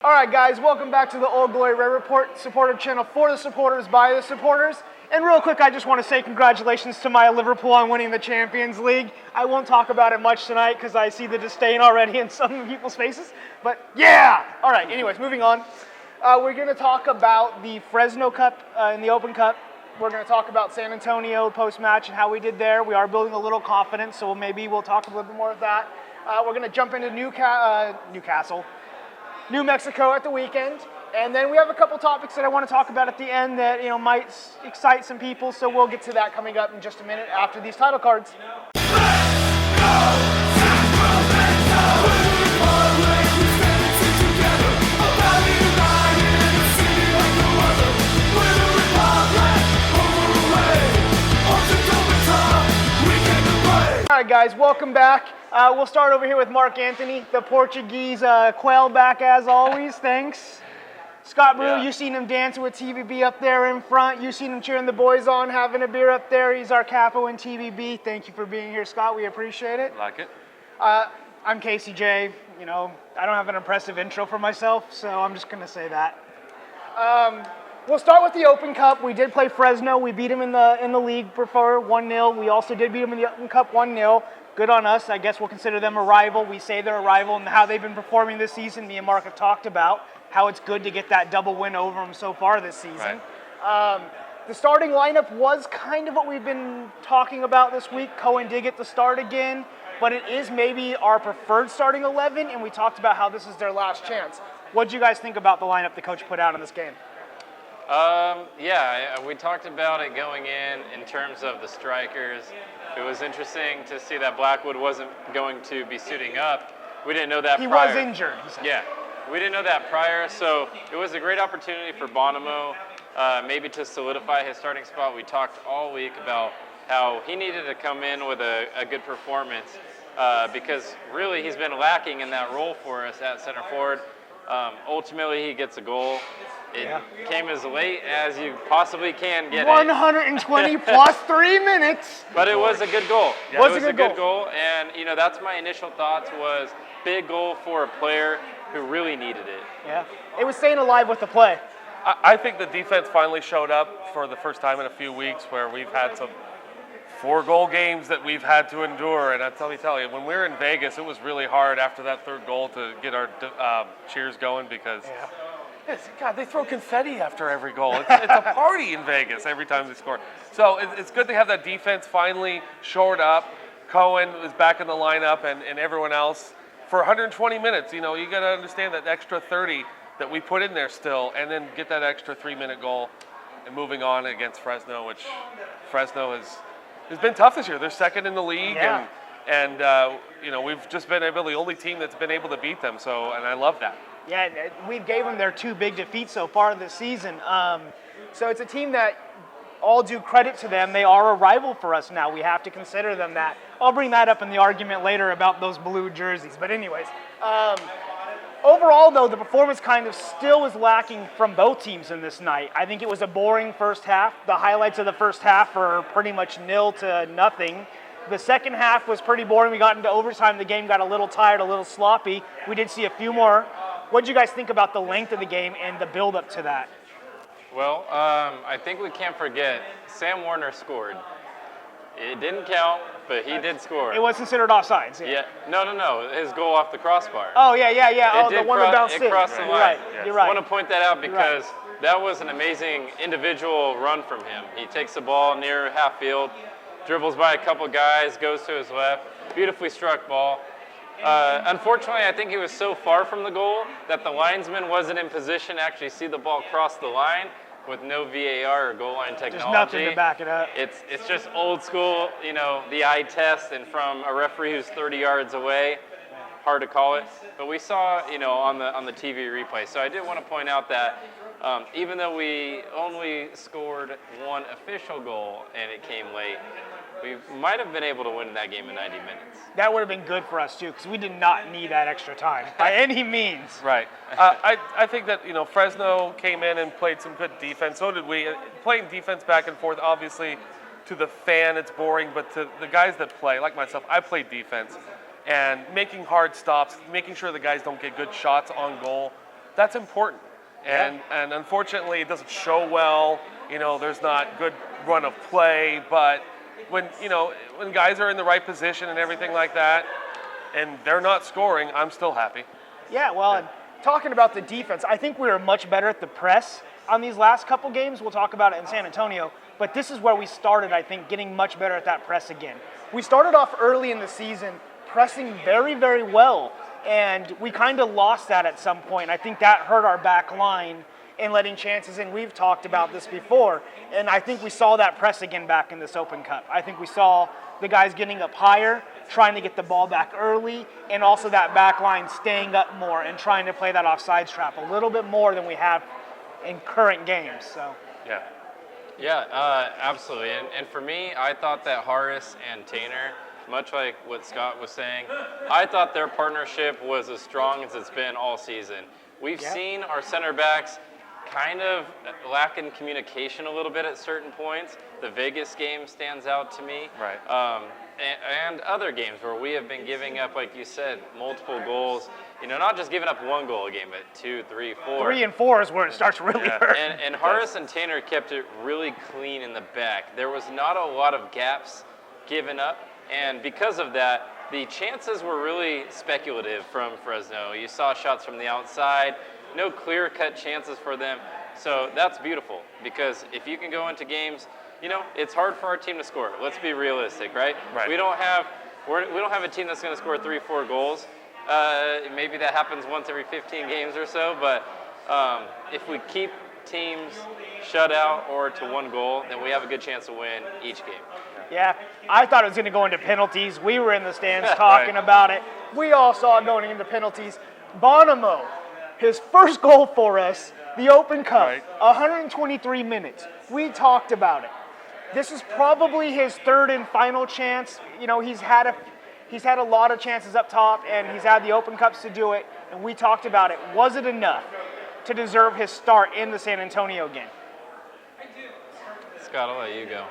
All right, guys, welcome back to the Old Glory Red Report, supporter channel for the supporters, by the supporters. And real quick, I just want to say congratulations to my Liverpool on winning the Champions League. I won't talk about it much tonight because I see the disdain already in some people's faces. But yeah! All right, anyways, moving on. We're going to talk about the Fresno Cup and the Open Cup. We're going to talk about San Antonio post-match and how we did there. We are building a little confidence, so maybe we'll talk a little bit more of that. We're going to jump into New Mexico at the weekend, and then we have a couple topics that I want to talk about at the end that might excite some people. So we'll get to that coming up in just a minute after these title cards. All right, guys, welcome back. We'll start over here with Mark Anthony, the Portuguese quail back as always. Thanks. Scott Brew, You've seen him dancing with TBB up there in front. You've seen him cheering the boys on, having a beer up there. He's our capo in TBB. Thank you for being here, Scott. We appreciate it. Like it. I'm Casey J. I don't have an impressive intro for myself, so I'm just going to say that. We'll start with the Open Cup. We did play Fresno. We beat them in the league before 1-0. We also did beat them in the Open Cup 1-0. Good on us. I guess we'll consider them a rival. We say they're a rival, and how they've been performing this season, me and Mark have talked about how it's good to get that double win over them so far this season. Right. The starting lineup was kind of what we've been talking about this week. Cohen did get the start again, but it is maybe our preferred starting 11, and we talked about how this is their last chance. What did you guys think about the lineup the coach put out in this game? We talked about it going in terms of the strikers. It was interesting to see that Blackwood wasn't going to be suiting up. We didn't know that prior. He was injured. Yeah, we didn't know that prior, so it was a great opportunity for Bonomo maybe to solidify his starting spot. We talked all week about how he needed to come in with a good performance because really he's been lacking in that role for us at center forward. Ultimately, he gets a goal. It came as late as you possibly can get 120 plus 3 minutes. But it was a good goal. Yeah, it was a good goal. And, that's my initial thoughts was big goal for a player who really needed it. Yeah. It was staying alive with the play. I think the defense finally showed up for the first time in a few weeks where we've had some 4-goal games that we've had to endure. And I tell you, when we were in Vegas, it was really hard after that third goal to get our cheers going because God, they throw confetti after every goal. It's a party in Vegas every time they score. So it's good to have that defense finally shored up. Cohen is back in the lineup and everyone else for 120 minutes. You got to understand that extra 30 that we put in there still, and then get that extra 3-minute goal and moving on against Fresno, which Fresno has been tough this year. They're second in the league, and we've just been the only team that's been able to beat them. So, and I love that. Yeah, we gave them their 2 big defeats so far this season. So it's a team that, all due credit to them, they are a rival for us now. We have to consider them that. I'll bring that up in the argument later about those blue jerseys. But anyways, overall, though, the performance kind of still was lacking from both teams in this night. I think it was a boring first half. The highlights of the first half are pretty much 0 to nothing. The second half was pretty boring. We got into overtime. The game got a little tired, a little sloppy. We did see a few more. What did you guys think about the length of the game and the build-up to that? Well, I think we can't forget Sam Warner scored. It didn't count, but he did score. It was considered offsides. Yeah. No. His goal off the crossbar. Oh, yeah. The one that bounced in. It crossed the line. Right. You're right. I want to point that out because that was an amazing individual run from him. He takes the ball near half field, dribbles by a couple guys, goes to his left, beautifully struck ball. Unfortunately, I think he was so far from the goal that the linesman wasn't in position to actually see the ball cross the line with no VAR or goal line technology. There's nothing to back it up. It's just old school, the eye test, and from a referee who's 30 yards away, hard to call it. But we saw, on the TV replay. So I did want to point out that even though we only scored 1 official goal and it came late, we might have been able to win that game in 90 minutes. That would have been good for us, too, because we did not need that extra time by any means. Right. I think that, Fresno came in and played some good defense. So did we. Playing defense back and forth, obviously, to the fan, it's boring. But to the guys that play, like myself, I play defense. And making hard stops, making sure the guys don't get good shots on goal. that's important. And unfortunately, it doesn't show well. There's not good run of play, but when guys are in the right position and everything like that, and they're not scoring, I'm still happy. Yeah, well, and talking about the defense, I think we were much better at the press on these last couple games. We'll talk about it in San Antonio, but this is where we started, I think, getting much better at that press again. We started off early in the season pressing very, very well, and we kind of lost that at some point. I think that hurt our back line in letting chances in. We've talked about this before, and I think we saw that press again back in this Open Cup. I think we saw the guys getting up higher, trying to get the ball back early, and also that back line staying up more and trying to play that offsides trap a little bit more than we have in current games. So Yeah, absolutely. And for me, I thought that Horace and Tanner, much like what Scott was saying, I thought their partnership was as strong as it's been all season. We've seen our center backs kind of lack in communication a little bit at certain points. The Vegas game stands out to me. Right. And other games where we have been giving up, like you said, multiple goals. Not just giving up one goal a game, but 2, 3, 4. 3 and 4 is where it starts really hurting. And Horace and Tanner kept it really clean in the back. There was not a lot of gaps given up, and because of that, the chances were really speculative from Fresno. You saw shots from the outside, no clear-cut chances for them. So that's beautiful, because if you can go into games, it's hard for our team to score. Let's be realistic, right? We don't have a team that's going to score 3, 4 goals. Maybe that happens once every 15 games or so, but if we keep teams shut out or to 1 goal, then we have a good chance to win each game. Yeah, I thought it was going to go into penalties. We were in the stands talking about it. We all saw it going into penalties. Bonomo, his first goal for us, the Open Cup, 123 minutes. We talked about it. This is probably his third and final chance. He's had a lot of chances up top, and he's had the Open Cups to do it, and we talked about it. Was it enough to deserve his start in the San Antonio game? Scott, I'll let you go.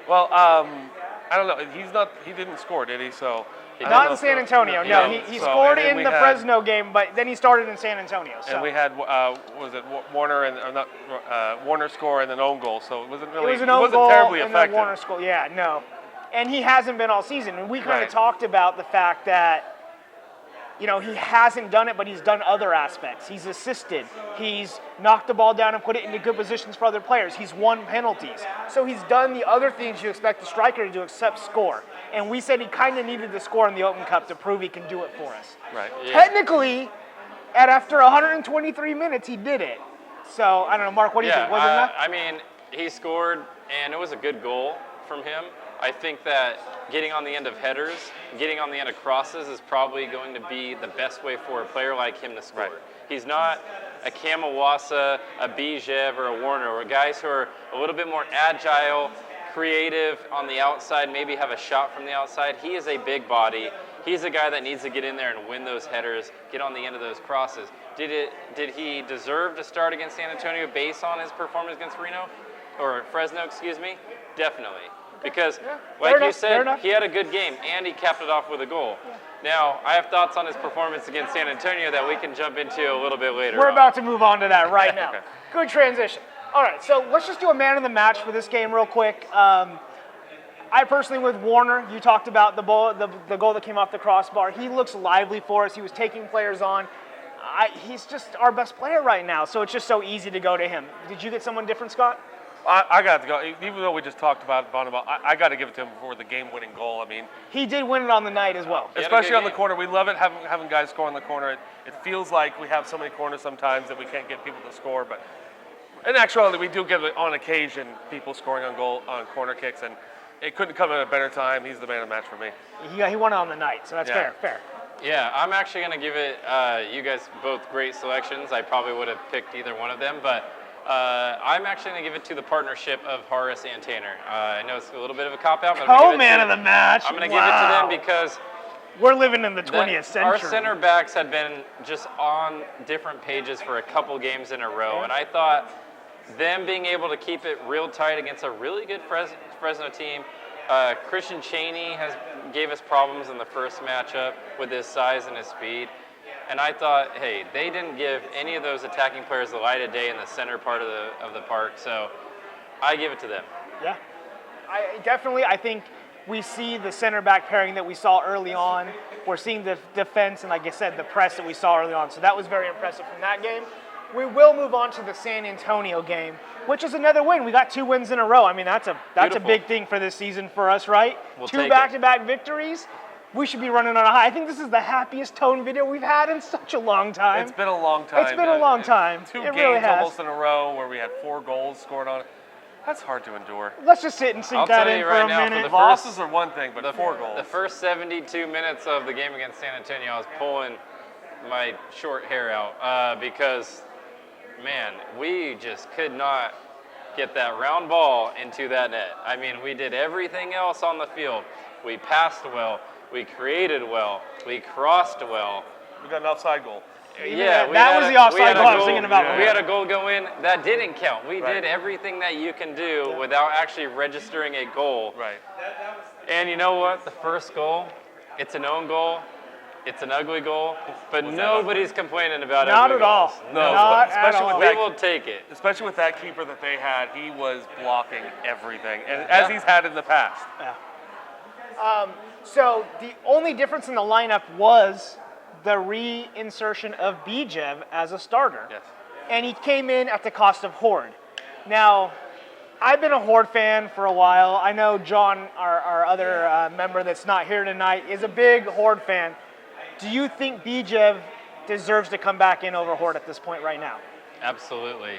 Well, I don't know. He didn't score, did he? So not in San Antonio. No, he scored in the Fresno game, but then he started in San Antonio. So. And we had Warner and Warner score and an own goal. So it wasn't really. It was an own goal terribly and effective. then Warner score. Yeah, no. And he hasn't been all season. And we kind of talked about the fact that, he hasn't done it, but he's done other aspects. He's assisted. He's knocked the ball down and put it into good positions for other players. He's won penalties. So he's done the other things you expect a striker to do except score. And we said he kind of needed to score in the Open Cup to prove he can do it for us. Right. Yeah. Technically, after 123 minutes, he did it. So, I don't know, Mark, what do you think? Was it enough? I mean, he scored, and it was a good goal from him. I think that getting on the end of headers, getting on the end of crosses is probably going to be the best way for a player like him to score. Right. He's not a Kamawasa, a Bijev, or a Warner, or guys who are a little bit more agile, creative on the outside, maybe have a shot from the outside. He is a big body. He's a guy that needs to get in there and win those headers, get on the end of those crosses. Did he deserve to start against San Antonio based on his performance against Fresno, excuse me? Definitely. Because, like you said, he had a good game, and he capped it off with a goal. Yeah. Now, I have thoughts on his performance against San Antonio that we can jump into a little bit later. We're about to move on to that right now. Good transition. All right, so let's just do a man of the match for this game real quick. I personally, with Warner, you talked about the goal that came off the crossbar. He looks lively for us. He was taking players on. He's just our best player right now, so it's just so easy to go to him. Did you get someone different, Scott? I got to go. Even though we just talked about Bonomo, I got to give it to him for the game-winning goal. I mean, he did win it on the night as well. Especially on the corner. We love it having guys score on the corner. It feels like we have so many corners sometimes that we can't get people to score. But in actuality, we do get on occasion people scoring on corner kicks, and it couldn't come at a better time. He's the man of the match for me. He won it on the night, so that's fair. Yeah, I'm actually going to give it. You guys both great selections. I probably would have picked either one of them, but. I'm actually going to give it to the partnership of Horace and Tanner. I know it's a little bit of a cop-out, but man of the match. I'm going to give it to them because we're living in the 20th century. Our center backs had been just on different pages for a couple games in a row, and I thought them being able to keep it real tight against a really good Fresno team. Christian Chaney gave us problems in the first matchup with his size and his speed. And I thought, hey, they didn't give any of those attacking players the light of day in the center part of the park, so I give it to them. Yeah, I think we see the center back pairing that we saw early on. We're seeing the defense and, like I said, the press that we saw early on. So that was very impressive from that game. We will move on to the San Antonio game, which is another win. We got 2 wins in a row. I mean, that's a big thing for this season for us, right? We'll 2 back-to-back victories. We should be running on a high. I think this is the happiest tone video we've had in such a long time. It's been a long time. It's been a long time. 2 it games really has. almost in a row where we had 4 goals scored on it. That's hard to endure. Let's just sit and sink that in for a minute. Losses are one thing, but 4 goals. The first 72 minutes of the game against San Antonio, I was pulling my short hair out because, man, we just could not get that round ball into that net. I mean, we did everything else on the field. We passed well. We created well. We crossed well. We got an offside goal. Yeah, that was the offside goal I was thinking about. We had a goal go in. That didn't count. We did everything that you can do without actually registering a goal. Right. And you know what? The first goal, it's an own goal. It's an ugly goal, but nobody's complaining about it. Not at all. No, not especially at all. with We will take it. Especially with that keeper that they had, he was blocking everything, and as he's had in the past. Yeah. So the only difference in the lineup was the reinsertion of Bijev as a starter. Yes. And he came in at the cost of Horde. Now, I've been a Horde fan for a while. I know John, our other member that's not here tonight, is a big Horde fan. Do you think Bijev deserves to come back in over Horde at this point right now? Absolutely.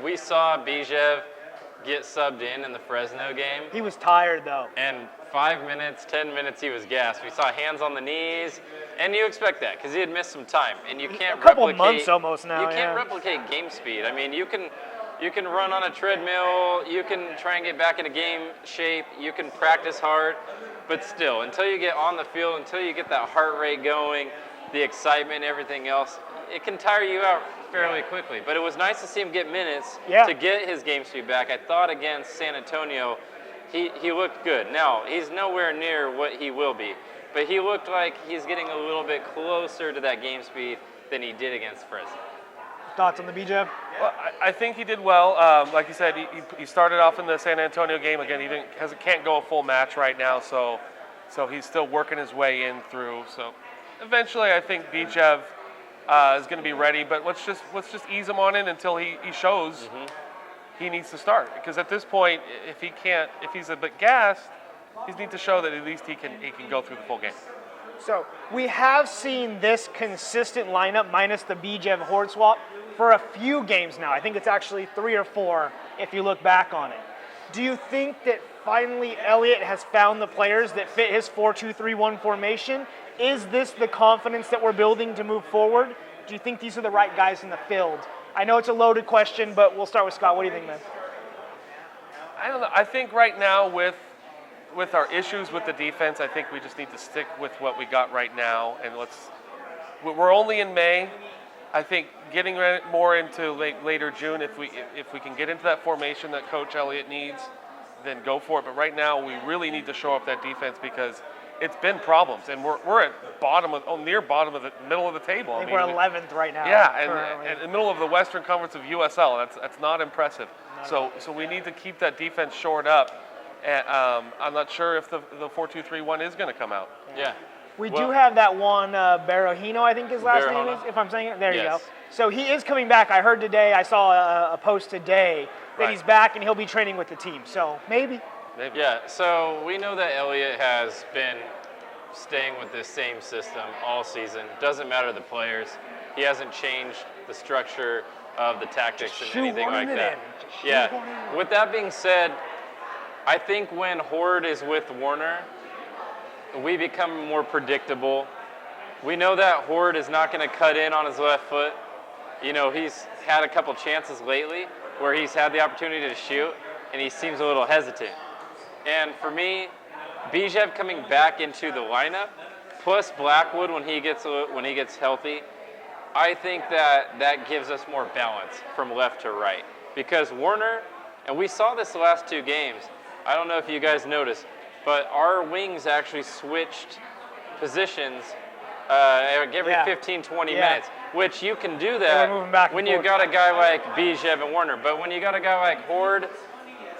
We saw Bijev get subbed in the Fresno game. He was tired, though. And 5 minutes, 10 minutes, he was gassed. We saw hands on the knees, and you expect that because he had missed some time, and you can't a couple replicate. Months almost now. You can't replicate game speed. I mean, you can run on a treadmill. You can try and get back into game shape. You can practice hard, but still, until you get on the field, until you get that heart rate going, the excitement, everything else, it can tire you out fairly quickly. But it was nice to see him get minutes to get his game speed back. I thought against San Antonio, he looked good. Now, he's nowhere near what he will be, but he looked like he's getting a little bit closer to that game speed than he did against Fresno. Thoughts on the Bijev? Well, I think he did well. Like you said, he started off in the San Antonio game. Again, he can't go a full match right now, so he's still working his way in through. So eventually, I think Bijev is going to be ready. But let's just ease him on in until he shows he needs to start. Because at this point, if he's a bit gassed, he needs to show that at least he can go through the full game. So we have seen this consistent lineup minus the Bijev Horde swap for a few games now. I think it's actually 3 or 4 if you look back on it. Do you think that finally Elliott has found the players that fit his 4-2-3-1 formation? Is this the confidence that we're building to move forward? Do you think these are the right guys in the field? I know it's a loaded question, but we'll start with Scott. What do you think, man? I don't know. I think right now with our issues with the defense, I think we just need to stick with what we got right now, and we're only in May. I think getting more into later June, if we can get into that formation that Coach Elliott needs, then go for it. But right now, we really need to show up that defense because it's been problems, and we're at near bottom of the middle of the table. I think we're 11th right now. Yeah, and in the middle of the Western Conference of USL, that's not impressive. So we need to keep that defense shored up. And I'm not sure if the 4-2-3-1 is going to come out. Yeah. We do have that one Barahino, I think his last name is, if I'm saying it. There you go. So he is coming back. I heard today, I saw a post today that he's back and he'll be training with the team. So maybe. Yeah, so we know that Elliott has been staying with this same system all season. Doesn't matter the players. He hasn't changed the structure of the tactics and anything like that. Yeah. With that being said, I think when Horde is with Warner, we become more predictable. We know that Horde is not going to cut in on his left foot. You know, he's had a couple chances lately where he's had the opportunity to shoot, and he seems a little hesitant. And for me, Bijev coming back into the lineup, plus Blackwood when he gets healthy, I think that gives us more balance from left to right. Because Warner, and we saw this the last 2 games, I don't know if you guys noticed, but our wings actually switched positions every Yeah. 15, 20 Yeah. minutes, which you can do They that were moving back and when you forth. got a guy like Bijev and Warner. But when you got a guy like Horde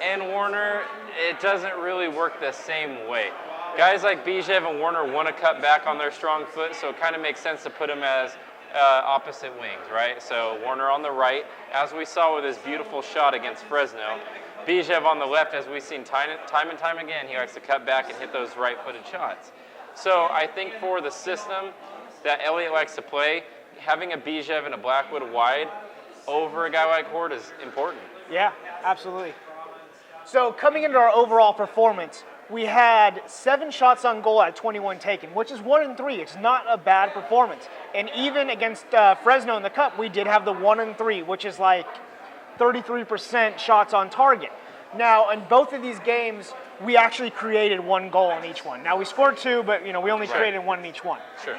and Warner, it doesn't really work the same way. Guys like Bijev and Warner want to cut back on their strong foot, so it kind of makes sense to put them as opposite wings, right? So Warner on the right, as we saw with his beautiful shot against Fresno. Bijev on the left, as we've seen time and time again, he likes to cut back and hit those right-footed shots. So I think for the system that Elliott likes to play, having a Bijev and a Blackwood wide over a guy like Horde is important. Yeah, absolutely. So coming into our overall performance, we had 7 shots on goal at 21 taken, which is 1 in 3. It's not a bad performance. And even against Fresno in the Cup, we did have the 1 in 3, which is like 33% shots on target. Now, in both of these games, we actually created 1 goal in each one. Now, we scored 2, but we only created 1 in each one. Sure.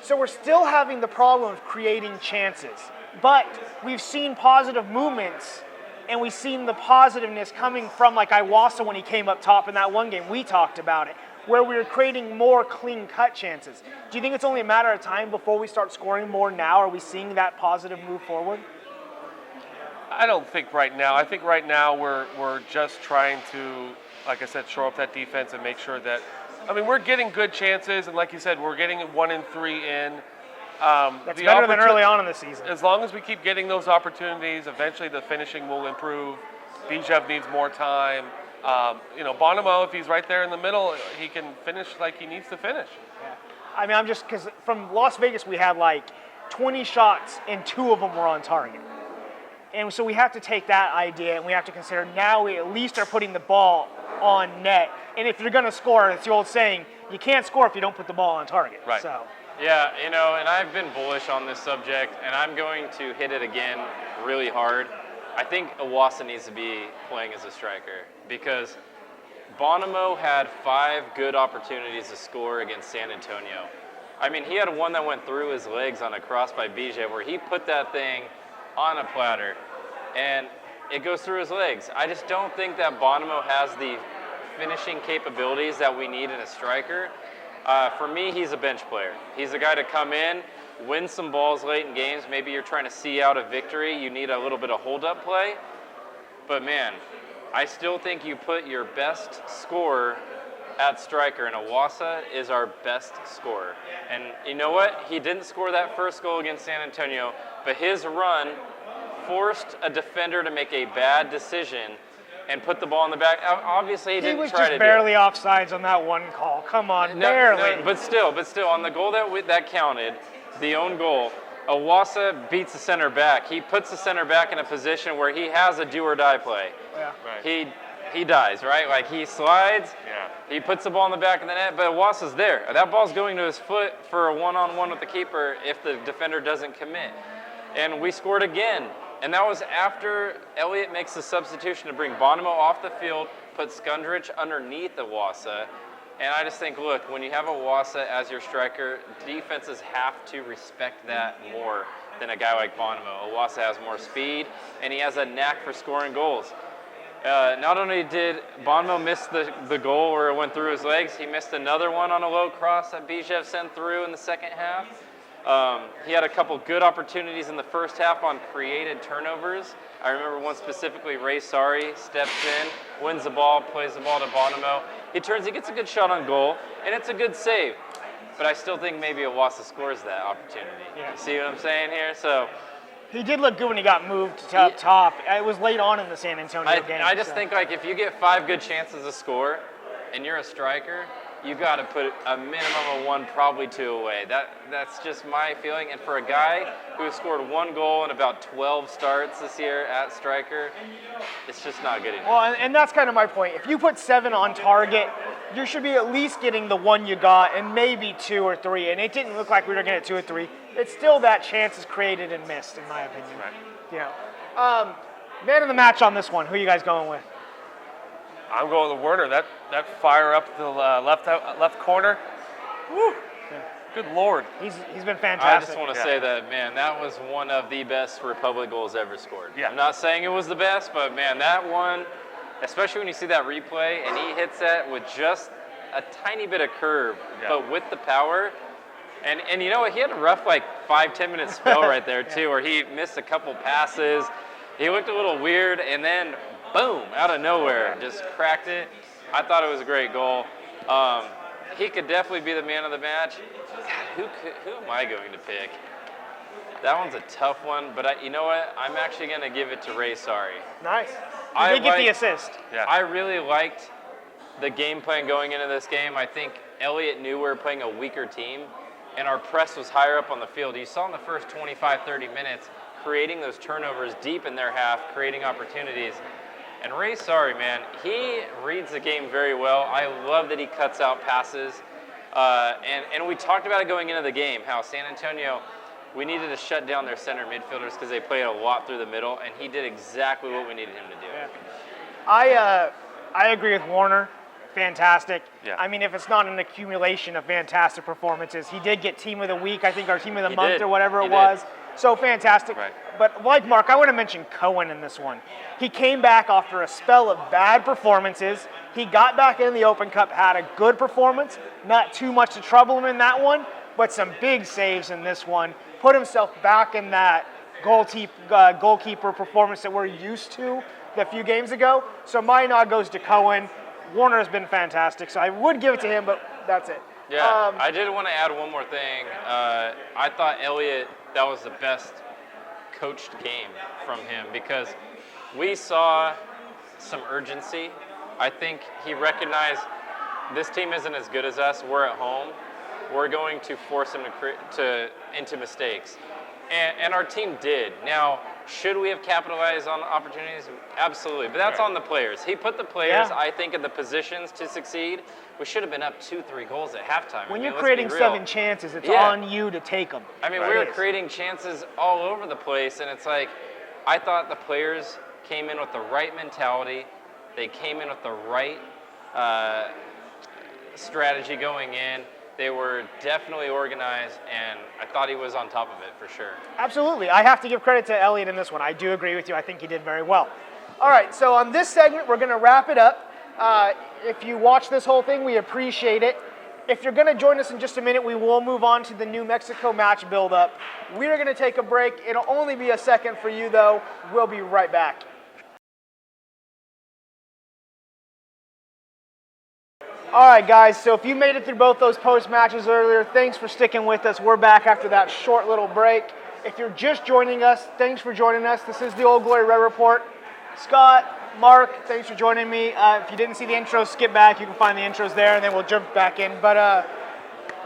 So we're still having the problem of creating chances. But we've seen positive movements, and we've seen the positiveness coming from like Iwasa when he came up top in that one game. We talked about it, where we were creating more clean-cut chances. Do you think it's only a matter of time before we start scoring more now? Are we seeing that positive move forward? I don't think right now. I think right now we're just trying to, like I said, shore up that defense and make sure that, we're getting good chances, and like you said, we're getting 1 in 3 in. That's better than early on in the season. As long as we keep getting those opportunities, eventually the finishing will improve. Bijev needs more time. Bonomo, if he's right there in the middle, he can finish like he needs to finish. Yeah. I'm just, because from Las Vegas we had like 20 shots and 2 of them were on target. And so we have to take that idea and we have to consider now we at least are putting the ball on net. And if you're going to score, it's the old saying, you can't score if you don't put the ball on target. Right. So. Yeah, and I've been bullish on this subject, and I'm going to hit it again really hard. I think Iwasa needs to be playing as a striker because Bonomo had 5 good opportunities to score against San Antonio. He had one that went through his legs on a cross by Bijev where he put that thing on a platter, and it goes through his legs. I just don't think that Bonomo has the finishing capabilities that we need in a striker. For me, he's a bench player. He's a guy to come in, win some balls late in games. Maybe you're trying to see out a victory. You need a little bit of hold-up play. But, man, I still think you put your best scorer at striker, and Iwasa is our best scorer. And you know what? He didn't score that first goal against San Antonio, but his run forced a defender to make a bad decision and put the ball in the back. Obviously, he didn't try to do it. He was just barely offsides on that one call. Come on, barely. No, but still, on the goal that counted, the own goal, Iwasa beats the center back. He puts the center back in a position where he has a do-or-die play. Yeah. Right. He dies, right? Like, he slides, he puts the ball in the back of the net, but Iwasa's there. That ball's going to his foot for a one-on-one with the keeper if the defender doesn't commit. And we scored again. And that was after Elliott makes the substitution to bring Bonomo off the field, put Skundrich underneath Iwasa. And I just think, look, when you have Iwasa as your striker, defenses have to respect that more than a guy like Bonomo. Iwasa has more speed, and he has a knack for scoring goals. Not only did Bonomo miss the goal where it went through his legs, he missed another one on a low cross that Bijev sent through in the second half. He had a couple good opportunities in the first half on created turnovers. I remember one specifically, Ray Sari steps in, wins the ball, plays the ball to Bonomo. He gets a good shot on goal, and it's a good save. But I still think maybe Iwasa scores that opportunity. Yeah. You see what I'm saying here? So he did look good when he got moved to up top. It was late on in the San Antonio game. I just think, like, if you get 5 good chances to score and you're a striker, you got to put a minimum of 1, probably 2 away. That's just my feeling. And for a guy who has scored 1 goal in about 12 starts this year at striker, it's just not good enough. Well, and that's kind of my point. If you put 7 on target, you should be at least getting the 1 you got and maybe 2 or 3. And it didn't look like we were going to get 2 or 3. It's still that chance is created and missed, in my opinion. Right. Man of the match on this one. Who are you guys going with? I'm going with Werner. That fire up the left corner. Woo. Yeah. Good Lord. He's been fantastic. I just want to say that, man, that was one of the best Republic goals ever scored. Yeah. I'm not saying it was the best, but, man, that one, especially when you see that replay and he hits that with just a tiny bit of curve, but with the power, And you know what? He had a rough 5-10 minute spell right there too, where he missed a couple passes. He looked a little weird, and then boom, out of nowhere, just cracked it. I thought it was a great goal. He could definitely be the man of the match. God, who am I going to pick? That one's a tough one, but you know what? I'm actually going to give it to Ray Sari. Nice. He did get the assist. Yeah. I really liked the game plan going into this game. I think Elliott knew we were playing a weaker team, and our press was higher up on the field. You saw in the first 25, 30 minutes, creating those turnovers deep in their half, creating opportunities. And Ray Sari, man, he reads the game very well. I love that he cuts out passes. And we talked about it going into the game, how San Antonio, we needed to shut down their center midfielders because they played a lot through the middle, and he did exactly what we needed him to do. Yeah. I agree with Warner. Fantastic. Yeah. I mean, if it's not an accumulation of fantastic performances, he did get Team of the Week, I think, or Team of the Month or whatever it was. So fantastic. Right. But like Mark, I want to mention Cohen in this one. He came back after a spell of bad performances. He got back in the Open Cup, had a good performance, not too much to trouble him in that one, but some big saves in this one. Put himself back in that goalkeeper performance that we're used to a few games ago. So my nod goes to Cohen. Warner has been fantastic, so I would give it to him, but that's it. Yeah, I did want to add one more thing. I thought Elliott, that was the best coached game from him because we saw some urgency. I think he recognized this team isn't as good as us. We're at home. We're going to force them into mistakes. And our team did. Now, should we have capitalized on opportunities? Absolutely. But that's on the players. He put the players, I think, in the positions to succeed. We should have been up 2-3 goals at halftime. When you're creating 7 chances, it's on you to take them. I mean, we were creating chances all over the place, and it's like, I thought the players came in with the right mentality. They came in with the right strategy going in. They were definitely organized, and I thought he was on top of it for sure. Absolutely. I have to give credit to Elliott in this one. I do agree with you. I think he did very well. All right, so on this segment, we're going to wrap it up. If you watch this whole thing, we appreciate it. If you're going to join us in just a minute, we will move on to the New Mexico match build-up. We're going to take a break. It'll only be a second for you, though. We'll be right back. All right, guys, so if you made it through both those post matches earlier, thanks for sticking with us. We're back after that short little break. If you're just joining us, thanks for joining us. This is the Old Glory Red Report. Scott, Mark, thanks for joining me. If you didn't see the intro, skip back. You can find the intros there, and then we'll jump back in. But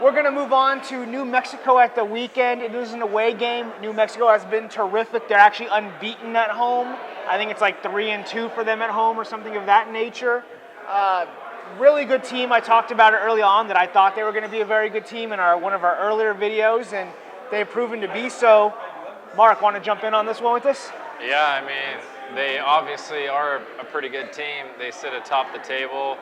we're going to move on to New Mexico at the weekend. It is an away game. New Mexico has been terrific. They're actually unbeaten at home. I think it's like 3-2 for them at home or something of that nature. Really good team. I talked about it early on that I thought they were going to be a very good team in one of our earlier videos, and they've proven to be so. Mark, want to jump in on this one with us? Yeah, I mean, they obviously are a pretty good team. They sit atop the table.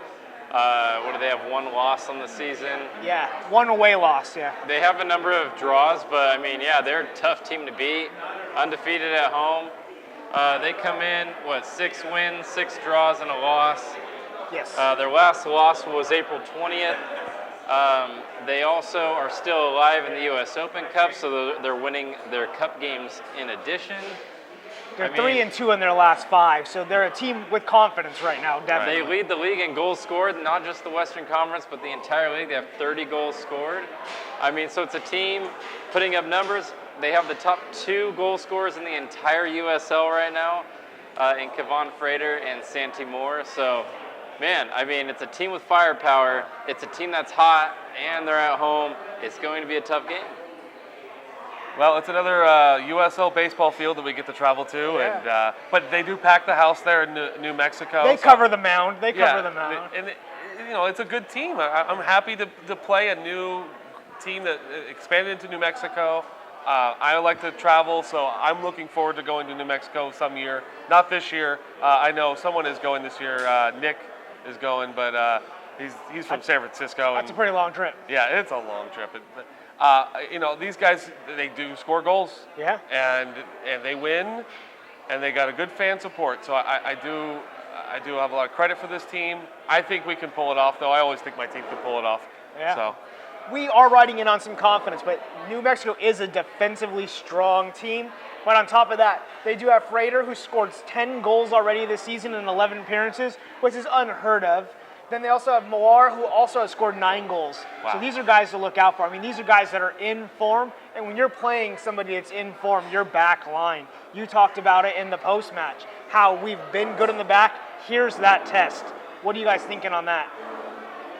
What do they have, 1 loss on the season? Yeah, 1 away loss, yeah. They have a number of draws, but I mean, yeah, they're a tough team to beat. Undefeated at home. They come in, 6 wins, 6 draws, and a loss. Yes. Their last loss was April 20th. They also are still alive in the U.S. Open Cup, so they're winning their cup games in addition. They're 3-2 in their last 5, so they're a team with confidence right now, definitely. They lead the league in goals scored, not just the Western Conference, but the entire league. They have 30 goals scored. I mean, so it's a team putting up numbers. They have the top 2 goal scorers in the entire USL right now, in Kevon Frater and Santi Moore. So, man, I mean, it's a team with firepower. It's a team that's hot, and they're at home. It's going to be a tough game. Well, it's another USL baseball field that we get to travel to, yeah. But they do pack the house there in New Mexico. They cover the mound. They cover the mound. And you know, it's a good team. I'm happy to play a new team that expanded into New Mexico. I like to travel, so I'm looking forward to going to New Mexico some year. Not this year. I know someone is going this year. Nick is going, but he's from San Francisco. That's a pretty long trip. Yeah, it's a long trip. You know, these guys, they do score goals. Yeah. And they win, and they got a good fan support. So I do have a lot of credit for this team. I think we can pull it off, though. I always think my team can pull it off. Yeah. So we are riding in on some confidence, but New Mexico is a defensively strong team. But on top of that, they do have Frater, who scored 10 goals already this season in 11 appearances, which is unheard of. Then they also have Moar, who also has scored 9 goals. Wow. So these are guys to look out for. I mean, these are guys that are in form, and when you're playing somebody that's in form, your back line. You talked about it in the post-match, how we've been good in the back. Here's that test. What are you guys thinking on that?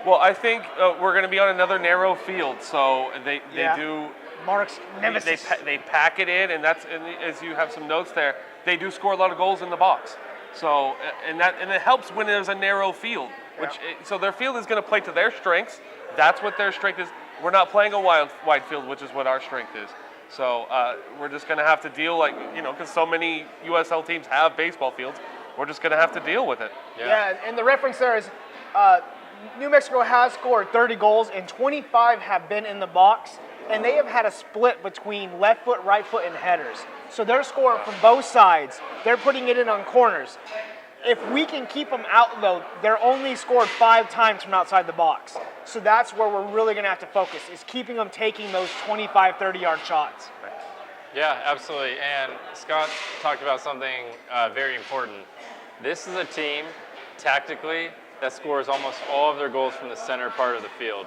Well, I think we're going to be on another narrow field, so they do. Mark's nemesis. They pack it in, and as you have some notes there, they do score a lot of goals in the box. So and it helps when there's a narrow field. So their field is going to play to their strengths. That's what their strength is. We're not playing a wide field, which is what our strength is. So we're just going to have to deal, because so many USL teams have baseball fields. We're just going to have to deal with it. Yeah, and the reference there is New Mexico has scored 30 goals, and 25 have been in the box, and they have had a split between left foot, right foot, and headers. So they're scoring from both sides. They're putting it in on corners. If we can keep them out, though, they're only scored 5 times from outside the box. So that's where we're really going to have to focus, is keeping them taking those 25, 30-yard shots. Yeah, absolutely. And Scott talked about something very important. This is a team, tactically, that scores almost all of their goals from the center part of the field.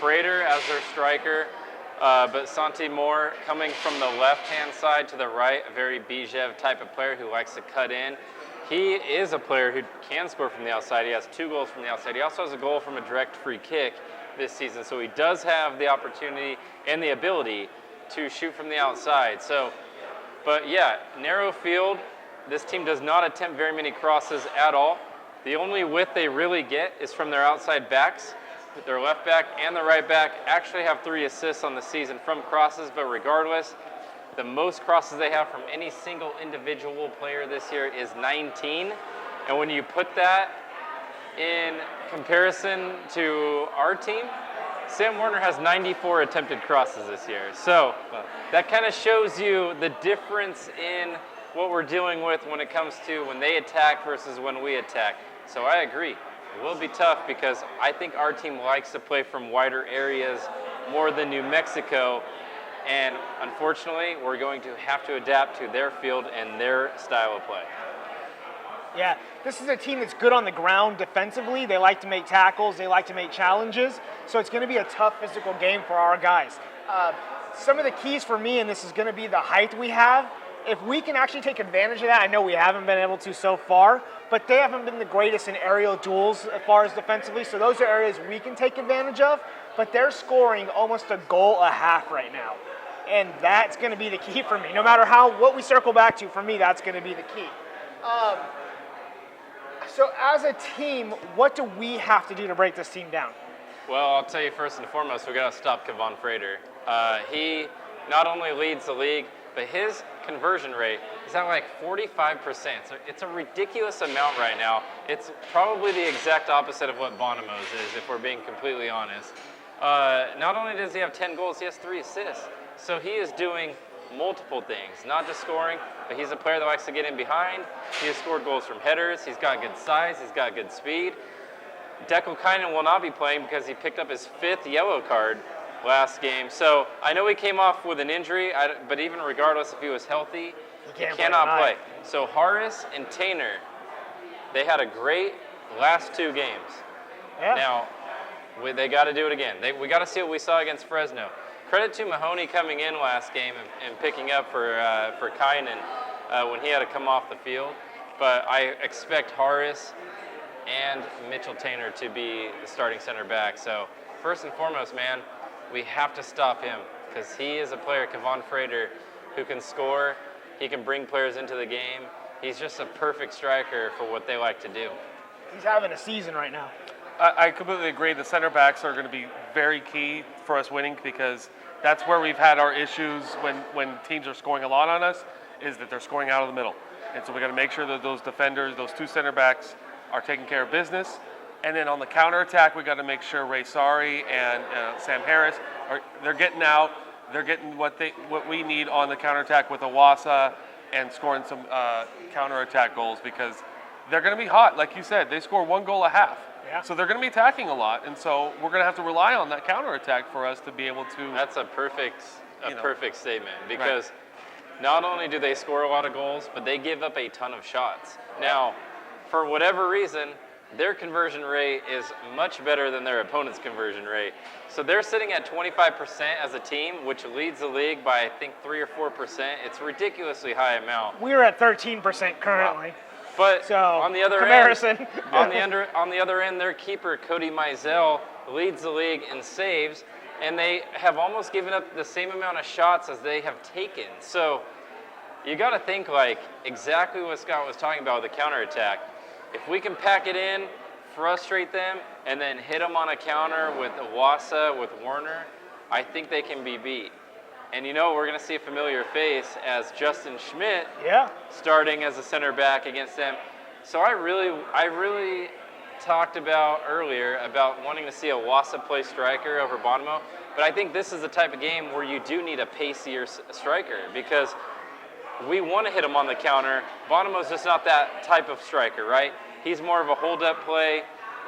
Frater as their striker, but Santi Moore coming from the left-hand side to the right, a very Bijev type of player who likes to cut in. He is a player who can score from the outside. He has 2 goals from the outside. He also has a goal from a direct free kick this season, so he does have the opportunity and the ability to shoot from the outside. But yeah, narrow field. This team does not attempt very many crosses at all. The only width they really get is from their outside backs. Their left back and the right back actually have 3 assists on the season from crosses, but regardless, the most crosses they have from any single individual player this year is 19. And when you put that in comparison to our team, Sam Warner has 94 attempted crosses this year. So that kind of shows you the difference in what we're dealing with when it comes to when they attack versus when we attack. So I agree. It will be tough because I think our team likes to play from wider areas more than New Mexico. And unfortunately, we're going to have to adapt to their field and their style of play. Yeah, this is a team that's good on the ground defensively. They like to make tackles. They like to make challenges. So it's going to be a tough physical game for our guys. Some of the keys for me in this is going to be the height we have. If we can actually take advantage of that, I know we haven't been able to so far, but they haven't been the greatest in aerial duels as far as defensively. So those are areas we can take advantage of. But they're scoring almost a goal a half right now. And that's going to be the key for me. No matter what we circle back to, for me, that's going to be the key. So as a team, what do we have to do to break this team down? Well, I'll tell you first and foremost, we got to stop Kevon Frater. He not only leads the league, but his conversion rate is at like 45%. So it's a ridiculous amount right now. It's probably the exact opposite of what Bonomo's is, if we're being completely honest. Not only does he have 10 goals, he has 3 assists. So he is doing multiple things, not just scoring, but he's a player that likes to get in behind. He has scored goals from headers. He's got good size. He's got good speed. Declan Kynan will not be playing because he picked up his 5th yellow card last game. So I know he came off with an injury, but even regardless if he was healthy, he cannot play. So Harris and Tainer, they had a great last 2 games. Yeah. Now, they got to do it again. We got to see what we saw against Fresno. Credit to Mahoney coming in last game and picking up for Kynan when he had to come off the field. But I expect Harris and Mitchell Tainer to be the starting center back. So first and foremost, man, we have to stop him because he is a player, Kevon Frater, who can score. He can bring players into the game. He's just a perfect striker for what they like to do. He's having a season right now. I completely agree. The center backs are going to be very key for us winning because that's where we've had our issues when teams are scoring a lot on us, is that they're scoring out of the middle. And so we got to make sure that those defenders, those 2 center backs, are taking care of business. And then on the counterattack, we got to make sure Ray Sari and Sam Harris they're getting out. They're getting what we need on the counterattack with Awasa and scoring some counterattack goals because they're going to be hot. Like you said, they score 1 goal a half. Yeah. So they're going to be attacking a lot, and so we're going to have to rely on that counterattack for us to be able to. That's a perfect statement, because not only do they score a lot of goals, but they give up a ton of shots. Now, for whatever reason, their conversion rate is much better than their opponent's conversion rate. So they're sitting at 25% as a team, which leads the league by, I think, 3 or 4%. It's a ridiculously high amount. We're at 13% currently. Wow. But so, on the other comparison. end, on the other end, their keeper Cody Mizell leads the league in saves, and they have almost given up the same amount of shots as they have taken. So you got to think like exactly what Scott was talking about with the counterattack. If we can pack it in, frustrate them, and then hit them on a counter with Iwasa, with Warner, I think they can be beat. And we're going to see a familiar face as Justin Schmidt starting as a center back against them. So I really talked about earlier about wanting to see Iwasa play striker over Bonomo, but I think this is the type of game where you do need a pacier striker, because we want to hit him on the counter. Bonomo's just not that type of striker, right? He's more of a hold-up play,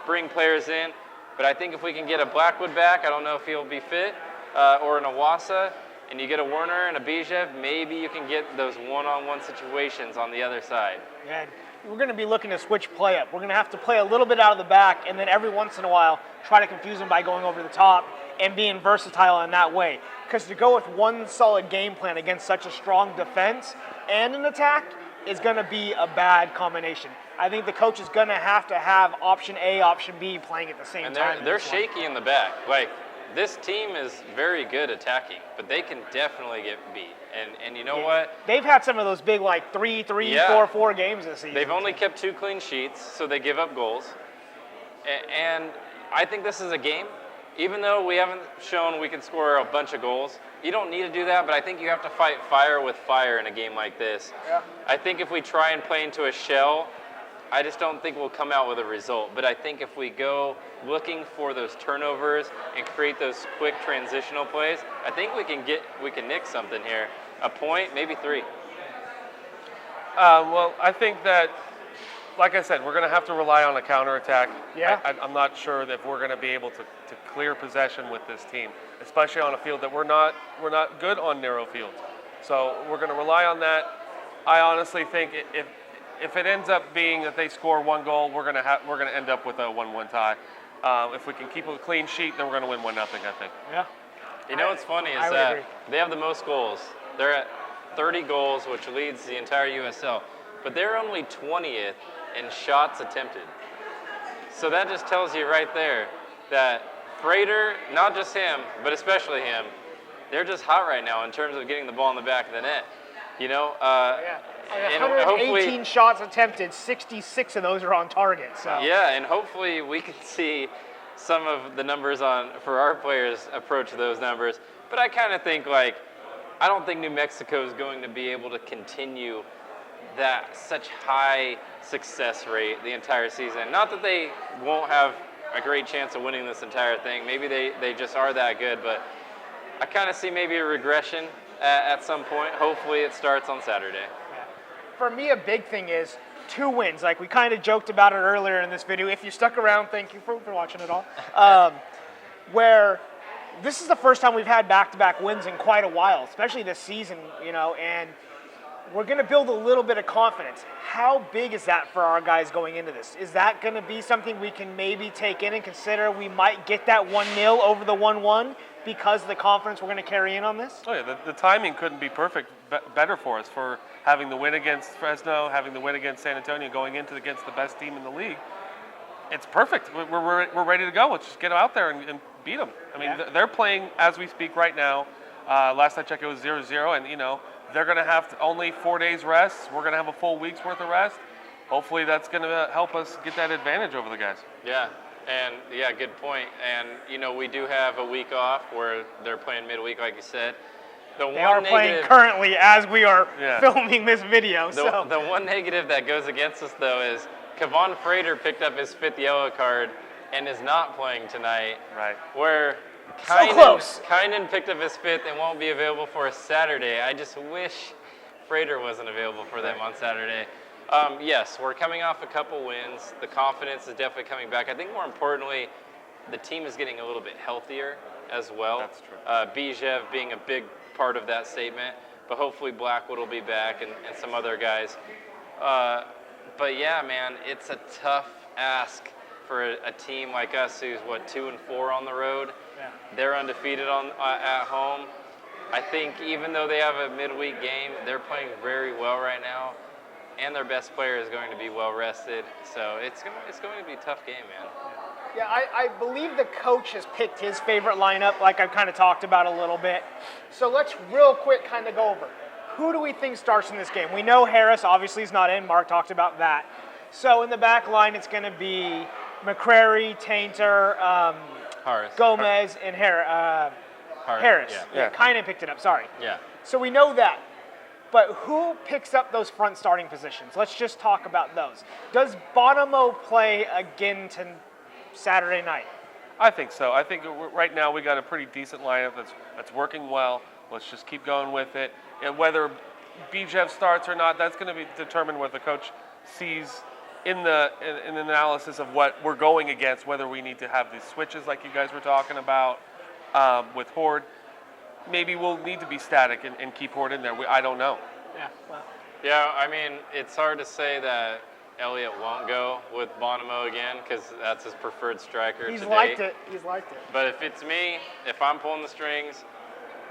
bring players in. But I think if we can get a Blackwood back, I don't know if he'll be fit, or an Iwasa, and you get a Werner and a Bijev, maybe you can get those one-on-one situations on the other side. Yeah, we're going to be looking to switch play up. We're going to have to play a little bit out of the back, and then every once in a while try to confuse them by going over the top and being versatile in that way. Because to go with one solid game plan against such a strong defense and an attack is going to be a bad combination. I think the coach is going to have option A, option B playing at the same time. And they're shaky in the back. Like, this team is very good attacking, but they can definitely get beat. And you know what? They've had some of those big 3-3, 4-4 games this season. They've only kept 2 clean sheets, so they give up goals. And I think this is a game. Even though we haven't shown we can score a bunch of goals, you don't need to do that, but I think you have to fight fire with fire in a game like this. Yeah. I think if we try and play into a shell, I just don't think we'll come out with a result. But I think if we go looking for those turnovers and create those quick transitional plays, I think we can nick something here. A point, maybe 3. Well, I think that, like I said, we're going to have to rely on a counterattack. Yeah. I'm not sure that we're going to be able to clear possession with this team, especially on a field that we're not good on narrow fields. So we're going to rely on that. I honestly think if it ends up being that they score 1 goal, we're going to end up with a 1-1 tie. If we can keep a clean sheet, then we're going to win 1-0, I think. Yeah. You know what's funny is that they have the most goals. They're at 30 goals, which leads the entire USL. But they're only 20th in shots attempted. So that just tells you right there that Frater, not just him, but especially him, they're just hot right now in terms of getting the ball in the back of the net. 118 shots attempted, 66 of those are on target. So. Yeah, and hopefully we can see some of the numbers for our players approach those numbers. But I kind of think I don't think New Mexico is going to be able to continue that such high success rate the entire season. Not that they won't have a great chance of winning this entire thing. Maybe they just are that good, but I kind of see maybe a regression at some point. Hopefully it starts on Saturday. Yeah. For me, a big thing is 2 wins. Like we kind of joked about it earlier in this video. If you stuck around, thank you for watching it all. Where this is the first time we've had back-to-back wins in quite a while, especially this season, and we're going to build a little bit of confidence. How big is that for our guys going into this? Is that going to be something we can maybe take in and consider we might get that 1-0 over the 1-1 because of the confidence we're going to carry in on this? Oh yeah, the timing couldn't be better for us, for having the win against Fresno, having the win against San Antonio, going against the best team in the league. It's perfect. We're ready to go. Let's just get out there and beat them. I mean, they're playing as we speak right now. Last I checked, it was 0-0, and they're going to have only 4 days rest. We're going to have a full week's worth of rest. Hopefully that's going to help us get that advantage over the guys. Yeah, and good point. And, we do have a week off where they're playing midweek, like you said. They are playing currently as we are filming this video. The one negative that goes against us, though, is Kevon Frater picked up his 5th yellow card and is not playing tonight. Right. Where Kynan picked up his 5th and won't be available for a Saturday. I just wish Frater wasn't available for them on Saturday. Yes, we're coming off a couple wins. The confidence is definitely coming back. I think more importantly, the team is getting a little bit healthier as well. That's true. Bijev being a big part of that statement, but hopefully Blackwood will be back and some other guys. But yeah, man, it's a tough ask for a team like us who's 2-4 on the road. Yeah. They're undefeated at home. I think even though they have a midweek game, they're playing very well right now, and their best player is going to be well rested. So it's going to be a tough game, man. Yeah, I believe the coach has picked his favorite lineup, like I've kind of talked about a little bit. So let's real quick kind of go over. Who do we think starts in this game? We know Harris obviously is not in. Mark talked about that. So in the back line, it's going to be McCrary, Tainter, Gomez, and Harris. Yeah. Kind of picked it up, sorry. Yeah. So we know that. But who picks up those front starting positions? Let's just talk about those. Does Bonomo play again Saturday night? I think so. I think right now we got a pretty decent lineup that's working well. Let's just keep going with it. And whether Bijev starts or not, that's going to be determined what the coach sees in the analysis of what we're going against, whether we need to have these switches like you guys were talking about with Horde. Maybe we'll need to be static and keep Horde in there. I don't know. Yeah. Well. Yeah, I mean, it's hard to say that Elliott won't go with Bonomo again because that's his preferred striker He's today. liked it. But if it's me, if I'm pulling the strings,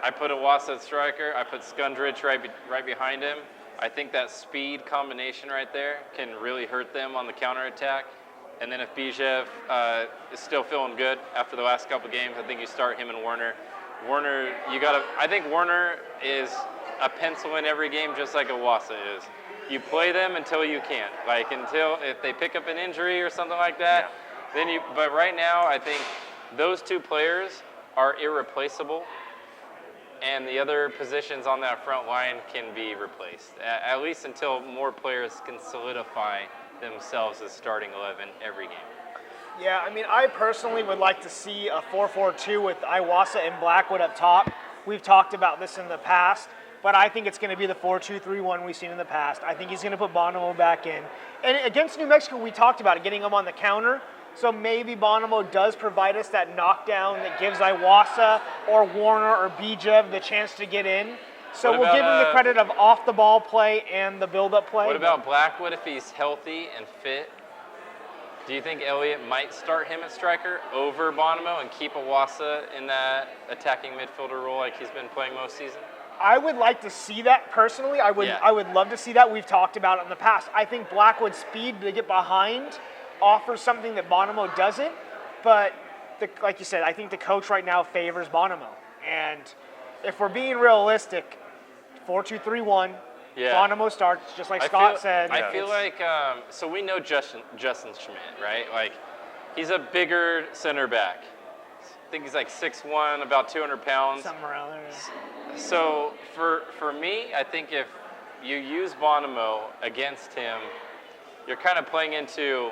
I put Iwasa at striker. I put Skundrich right behind him. I think that speed combination right there can really hurt them on the counterattack. And then if Bijev is still feeling good after the last couple games, I think you start him and Werner. I think Werner is a pencil in every game just like Iwasa is. You play them until you can't. If they pick up an injury or something like that, but right now I think those two players are irreplaceable. And the other positions on that front line can be replaced, at least until more players can solidify themselves as starting 11 every game. Yeah, I mean, I personally would like to see a 4-4-2 with Iwasa and Blackwood up top. We've talked about this in the past, but I think it's going to be the 4-2-3-1 we've seen in the past. I think he's going to put Bonomo back in. And against New Mexico, we talked about it, getting him on the counter. So maybe Bonomo does provide us that knockdown that gives Iwasa or Warner or Bijev the chance to get in. So we'll give him the credit of off-the-ball play and the build-up play. What about Blackwood if he's healthy and fit? Do you think Elliott might start him at striker over Bonomo and keep Iwasa in that attacking midfielder role like he's been playing most season? I would like to see that personally. I would love to see that. We've talked about it in the past. I think Blackwood's speed to get behind offers something that Bonomo doesn't, but like you said, I think the coach right now favors Bonomo. And if we're being realistic, 4-2-3-1, Bonomo starts, just like Scott said. I feel like, so we know Justin Schmidt, right? Like, he's a bigger center back. I think he's like 6'1", about 200 pounds. Somewhere around there, yeah. So for me, I think if you use Bonomo against him, you're kind of playing into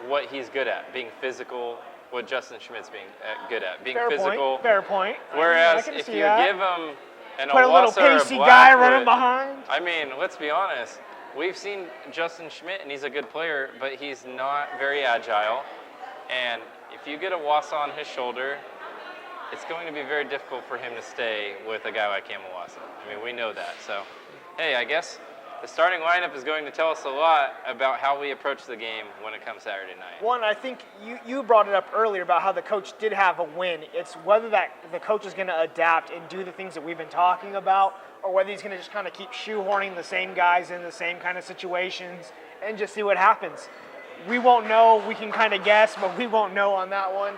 what he's good at, being physical, what Justin Schmidt's being good at, being physical. Fair point. Whereas if you give him an put a little Iwasa or pacey a guy Blackwood, running behind. I mean, let's be honest. We've seen Justin Schmidt, and he's a good player, but he's not very agile. And if you get Iwasa on his shoulder, it's going to be very difficult for him to stay with a guy like Iwasa. I mean, we know that. So, hey, I guess the starting lineup is going to tell us a lot about how we approach the game when it comes Saturday night. One, I think you brought it up earlier about how the coach did have a win. It's whether that the coach is going to adapt and do the things that we've been talking about, or whether he's going to just kind of keep shoehorning the same guys in the same kind of situations and just see what happens. We won't know. We can kind of guess, but we won't know on that one.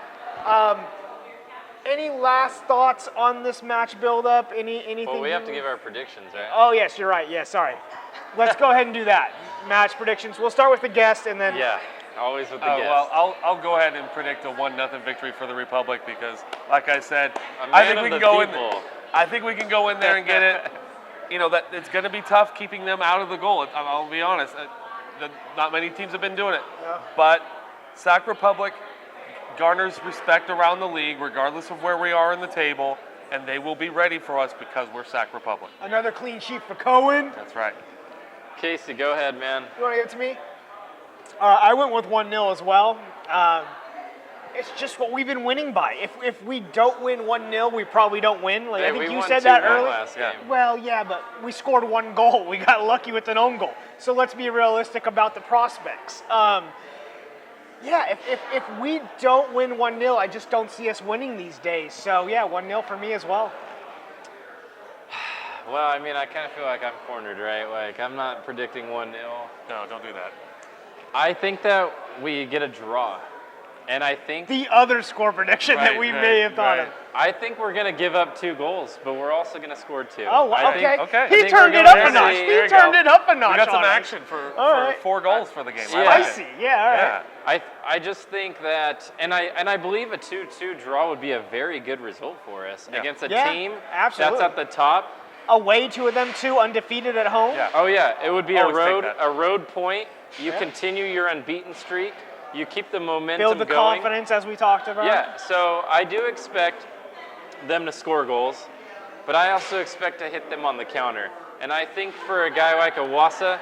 Any last thoughts on this match build-up? Anything? Well, we have to give our predictions, right? Oh, yes, you're right. Yeah, sorry. Let's go ahead and do that. Match predictions. We'll start with the guest and then... Yeah, always with the guest. Well, I'll go ahead and predict a 1-0 victory for the Republic because, like I said, I think we can go in. I think we can go in there and get it. You know, that it's going to be tough keeping them out of the goal. I'll be honest. Not many teams have been doing it. Yeah. But Sac Republic garners respect around the league, regardless of where we are in the table, and they will be ready for us because we're Sac Republic. Another clean sheet for Cohen. That's right. Casey, go ahead, man. You want to give it to me? I went with 1-0 as well. It's just what we've been winning by. If we don't win 1-0, we probably don't win. Like, Hey, I think we you won said that 2-1 earlier. last game. Well, yeah, but we scored 1 goal. We got lucky with an own goal. So let's be realistic about the prospects. Yeah, if we don't win 1-0, I just don't see us winning these days. So yeah, 1-0 for me as well. Well, I mean, I kind of feel like I'm cornered, right? Like, I'm not predicting 1-0. No, don't do that. I think that we get a draw. And I think The other score prediction that we may have thought of. I think we're going to give up 2 goals, but we're also going to score 2. Oh, well, I think- okay. I He think turned we're it up gonna a notch. see- He There you turned go. it up a notch. We got some on us. action for All right. 4 goals for the game. Yeah. I like it. Spicy. Yeah, all right. Yeah. I just think that, and I believe a 2-2 draw would be a very good result for us Yeah. against a Yeah, team absolutely. that's at the top. Away 2 of them 2 undefeated at home. Yeah. Oh yeah, it would be Always take that. a road point. You Yeah. continue your unbeaten streak. You keep the momentum Build the going. confidence as we talked about. Yeah, so I do expect them to score goals, but I also expect to hit them on the counter. And I think for a guy like Awasa,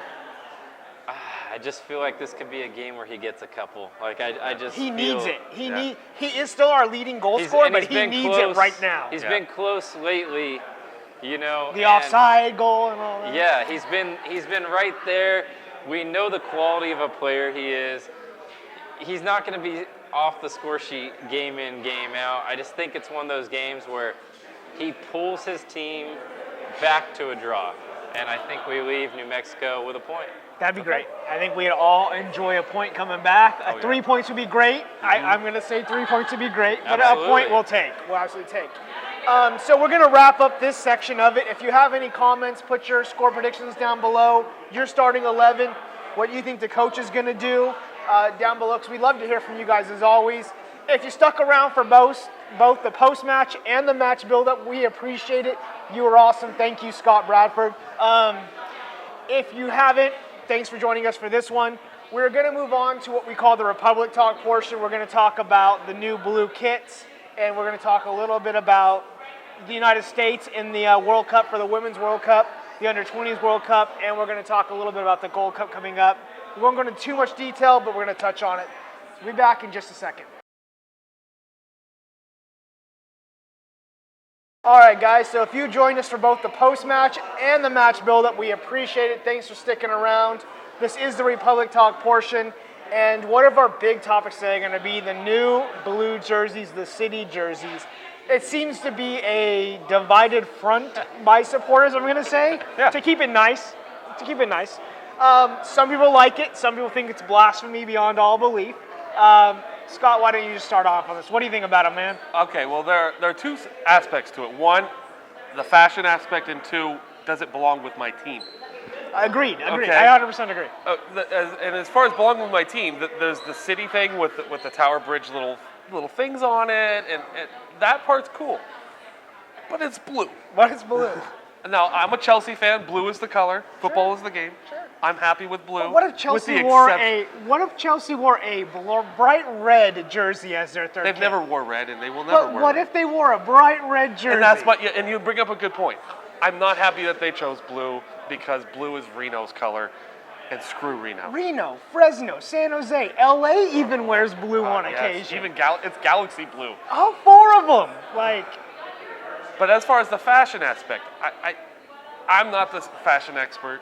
I just feel like this could be a game where he gets a couple. Like I just He feel, needs it. Yeah. He is still our leading goal He's- scorer, and but he's he been needs close. it right now. He's Yeah. been close lately, you know. The and- offside goal and all that. Yeah, he's been right there. We know the quality of a player he is. He's not going to be off the score sheet game in, game out. I just think it's one of those games where he pulls his team back to a draw. And I think we leave New Mexico with a point. That'd be great. I think we'd all enjoy a point coming back. Oh, yeah. 3 points would be great. I'm going to say 3 points would be great, but Absolutely. a point we'll take. We'll absolutely take. So we're going to wrap up this section of it. If you have any comments, put your score predictions down below. Your starting 11, what you think the coach is going to do down below, because we'd love to hear from you guys as always. If you stuck around for both the post-match and the match build-up, we appreciate it. You were awesome. Thank you, Scott Bradford. If you haven't, thanks for joining us for this one. We're going to move on to what we call the Republic Talk portion. We're going to talk about the new blue kits, and we're going to talk a little bit about the United States in the World Cup for the Women's World Cup, the Under-20s World Cup, and we're going to talk a little bit about the Gold Cup coming up. We won't go into too much detail, but we're going to touch on it. So we'll be back in just a second. All right, guys, so if you joined us for both the post-match and the match build-up, we appreciate it. Thanks for sticking around. This is the Republic Talk portion, and one of our big topics today are going to be the new blue jerseys, the city jerseys. It seems to be a divided front by supporters, I'm going to say, Yeah. to keep it nice. Some people like it. Some people think it's blasphemy beyond all belief. Scott, why don't you just start off on this? What do you think about it, man? Okay, well, there are 2 aspects to it. 1, the fashion aspect, and 2, does it belong with my team? Agreed. Okay. I 100% agree. And as far as belonging with my team, there's the city thing with the Tower Bridge little things on it, and that part's cool. But it's blue. What is blue? Now, I'm a Chelsea fan. Blue is the color. Football is the game. Sure. I'm happy with blue. What if with Chelsea the wore excep- a bright red jersey as their third They've kit? never wore red, and they will never But wear what red. if they wore a bright red jersey? And that's what. And you bring up a good point. I'm not happy that they chose blue because blue is Reno's color, and screw Reno. Reno, Fresno, San Jose, LA even wears blue on Yes, occasion. even it's galaxy blue. All 4 of them. Like, But as far as the fashion aspect, I'm not the fashion expert.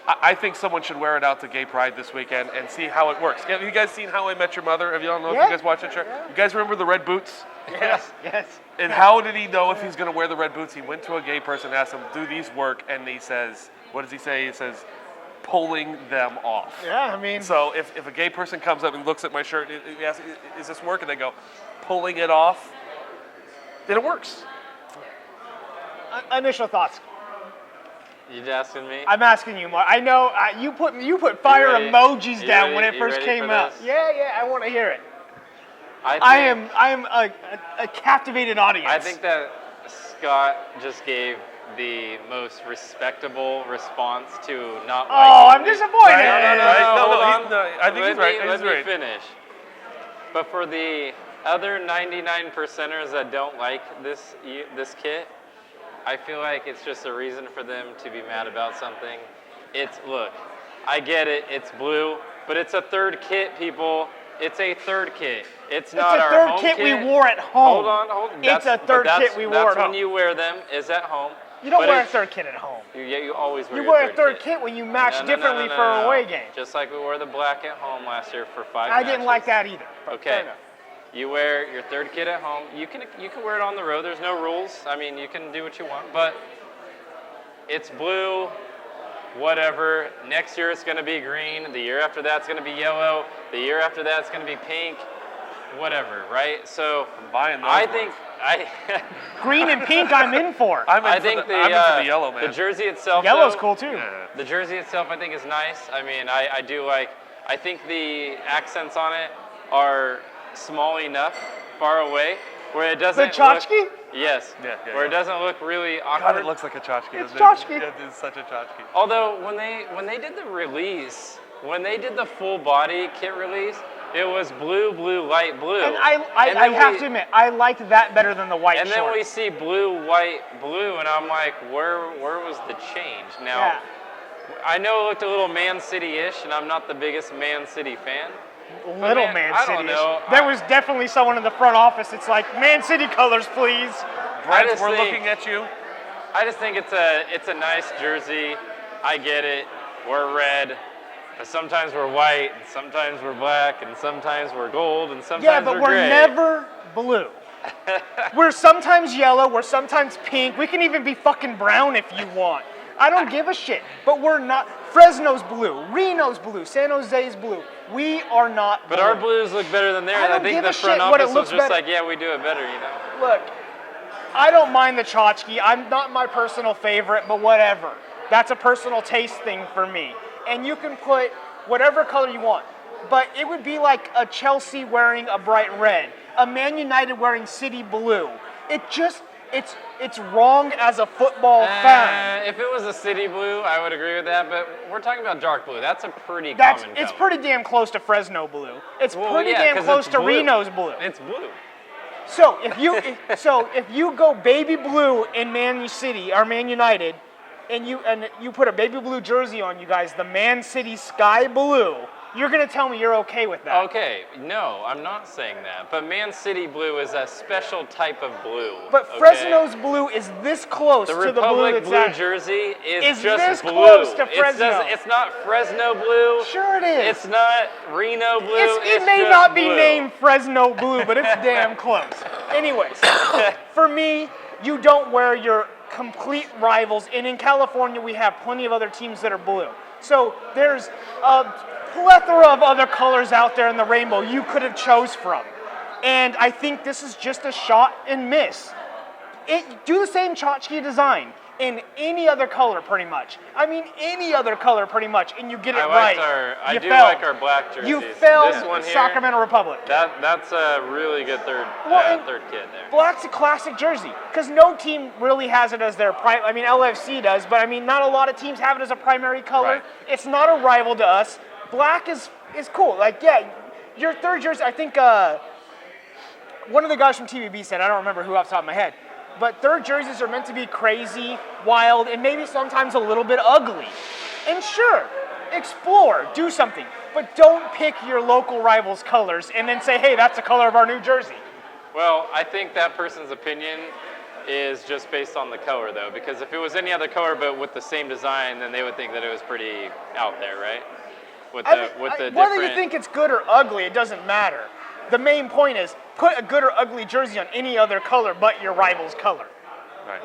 I think someone should wear it out to Gay Pride this weekend and see how it works. Have you guys seen How I Met Your Mother? If you don't know if Yeah. you guys watch that show. You guys remember the red boots? yes. And how did he know if he's going to wear the red boots? He went to a gay person, asked him, do these work? And he says, what does he say? He says, pulling them off. Yeah, I mean, So if a gay person comes up and looks at my shirt, he asks, is this work? And they go, pulling it off, then it works. initial thoughts. You asking me? I'm asking you, Mark. I know you put fire ready? emojis You down ready? when it You first ready came for out. this? Yeah, I want to hear it. I am a captivated audience. I think that Scott just gave the most respectable response to not Oh, liking I'm the- disappointed. I think he's right. Let He's me right. finish. But for the other 99%ers that don't like this kit, I feel like it's just a reason for them to be mad about something. Look, I get it. It's blue, but it's a third kit, people. It's a third kit. It's not our home kit. It's a third kit we wore at home. Hold on. It's a third kit we wore at home. That's when you wear them, is at home. You don't wear a third kit at home. You always wear You your wear a third kit when you match differently for an away game. Just like we wore the black at home last year for 5 I didn't like that either. Okay. You wear your third kit at home. You can wear it on the road. There's no rules. I mean, you can do what you want, but it's blue, whatever. Next year it's going to be green. The year after that's going to be yellow. The year after that's going to be pink. Whatever, right? So I'm buying those. I think green and pink I'm in for. I'm in for the yellow, man. The jersey itself, yellow's cool too. Yeah. The jersey itself I think is nice. I mean, I do like, I think the accents on it are small enough, far away, where it doesn't The tchotchke? Yes. Yeah, where it doesn't look really awkward. God, it looks like a tchotchke. It's doesn't tchotchke. it? It is such a tchotchke. Although when they did the release, when they did the full body kit release, it was blue, light blue. And I have to admit, I liked that better than the white And shorts. then we see blue, white, blue, and I'm like, where was the change? Now, I know it looked a little Man City-ish, and I'm not the biggest Man City fan. Little Man I City. don't know. There was definitely someone in the front office. It's like Man City colors, please. Brent, we're looking at you. I just think it's a nice jersey. I get it. We're red. But sometimes we're white, and sometimes we're black, and sometimes we're gold, and sometimes but we're gray. never blue. We're sometimes yellow, we're sometimes pink. We can even be fucking brown if you want. I don't give a shit. But we're not. Fresno's blue, Reno's blue, San Jose's blue. We are not blue. But our blues look better than theirs. I I don't think give the a front shit what it office was looks just better. like, yeah, we do it better, you know. Look, I don't mind the tchotchke. I'm not my personal favorite, but whatever. That's a personal taste thing for me. And you can put whatever color you want. But it would be like a Chelsea wearing a bright red, a Man United wearing city blue. It's wrong as a football fan. If it was a city blue, I would agree with that, but we're talking about dark blue. That's a pretty common It's color. pretty damn close to Fresno blue. It's Well, pretty yeah, damn 'cause close it's to blue. Reno's blue. It's blue. So if you go baby blue in Man City or Man United, and you put a baby blue jersey on, you guys, the Man City sky blue, you're gonna tell me you're okay with that? Okay, no, I'm not saying that. But Man City blue is a special type of blue. But okay? Fresno's blue is this close The to the blue Republic that's blue at. jersey Is is just this blue. close to Fresno? It's not Fresno blue. Sure it is. It's not Reno blue. It may just not be blue. named Fresno blue, but it's damn close. Anyways, for me, you don't wear your complete rivals, and in California we have plenty of other teams that are blue. So there's a plethora of other colors out there in the rainbow you could have chose from. And I think this is just a shot and miss. Do the same tchotchke design in any other color, pretty much. I mean, any other color, pretty much, and you get it right. I do failed. like our black jerseys. You failed This one here, Sacramento Republic. That's a really good third kid there. Black's a classic jersey because no team really has it as their I mean, LFC does, but I mean, not a lot of teams have it as a primary color. Right. It's not a rival to us. Black is cool. Like, yeah, your third jersey. I think one of the guys from TVB said, I don't remember who off the top of my head, but third jerseys are meant to be crazy, wild, and maybe sometimes a little bit ugly. And sure, explore, do something, but don't pick your local rival's colors and then say, hey, that's the color of our new jersey. Well, I think that person's opinion is just based on the color, though, because if it was any other color but with the same design, then they would think that it was pretty out there, right? Whether you think it's good or ugly, it doesn't matter. The main point is put a good or ugly jersey on any other color but your rival's color. Right.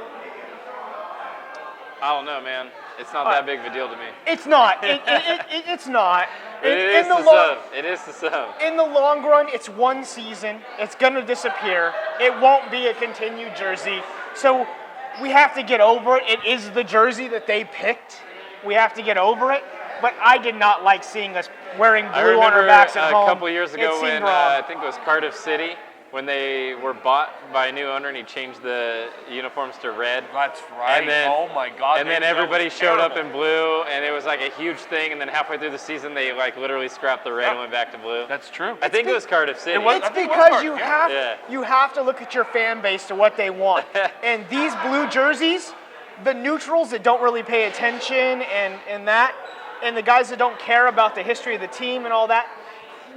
I don't know, man. It's not that big of a deal to me. It's not. It's not. It is to some. It is to some. In the long run, it's one season. It's going to disappear. It won't be a continued jersey. So we have to get over it. It is the jersey that they picked. We have to get over it. But I did not like seeing us wearing blue on our backs at home. A couple years ago when I think it was Cardiff City, when they were bought by a new owner and he changed the uniforms to red. That's right. And then, oh my God. And then everybody showed up in blue, and it was like a huge thing. And then halfway through the season, they like literally scrapped the red and went back to blue. That's true. I think it was Cardiff City. It's because you have to look at your fan base to what they want. And these blue jerseys, the neutrals that don't really pay attention and the guys that don't care about the history of the team and all that,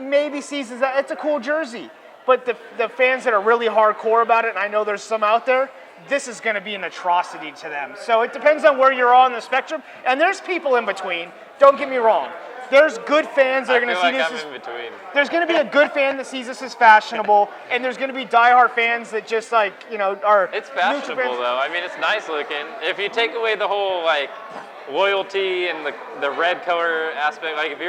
maybe sees that it's a cool jersey. But the fans that are really hardcore about it, and I know there's some out there, this is going to be an atrocity to them. So it depends on where you're on the spectrum. And there's people in between. Don't get me wrong. There's good fans that are going to see this. I'm in between. There's going to be a good fan that sees this as fashionable, and there's going to be diehard fans that just are. It's fashionable though. I mean, it's nice looking. If you take away the whole loyalty and the red color aspect, if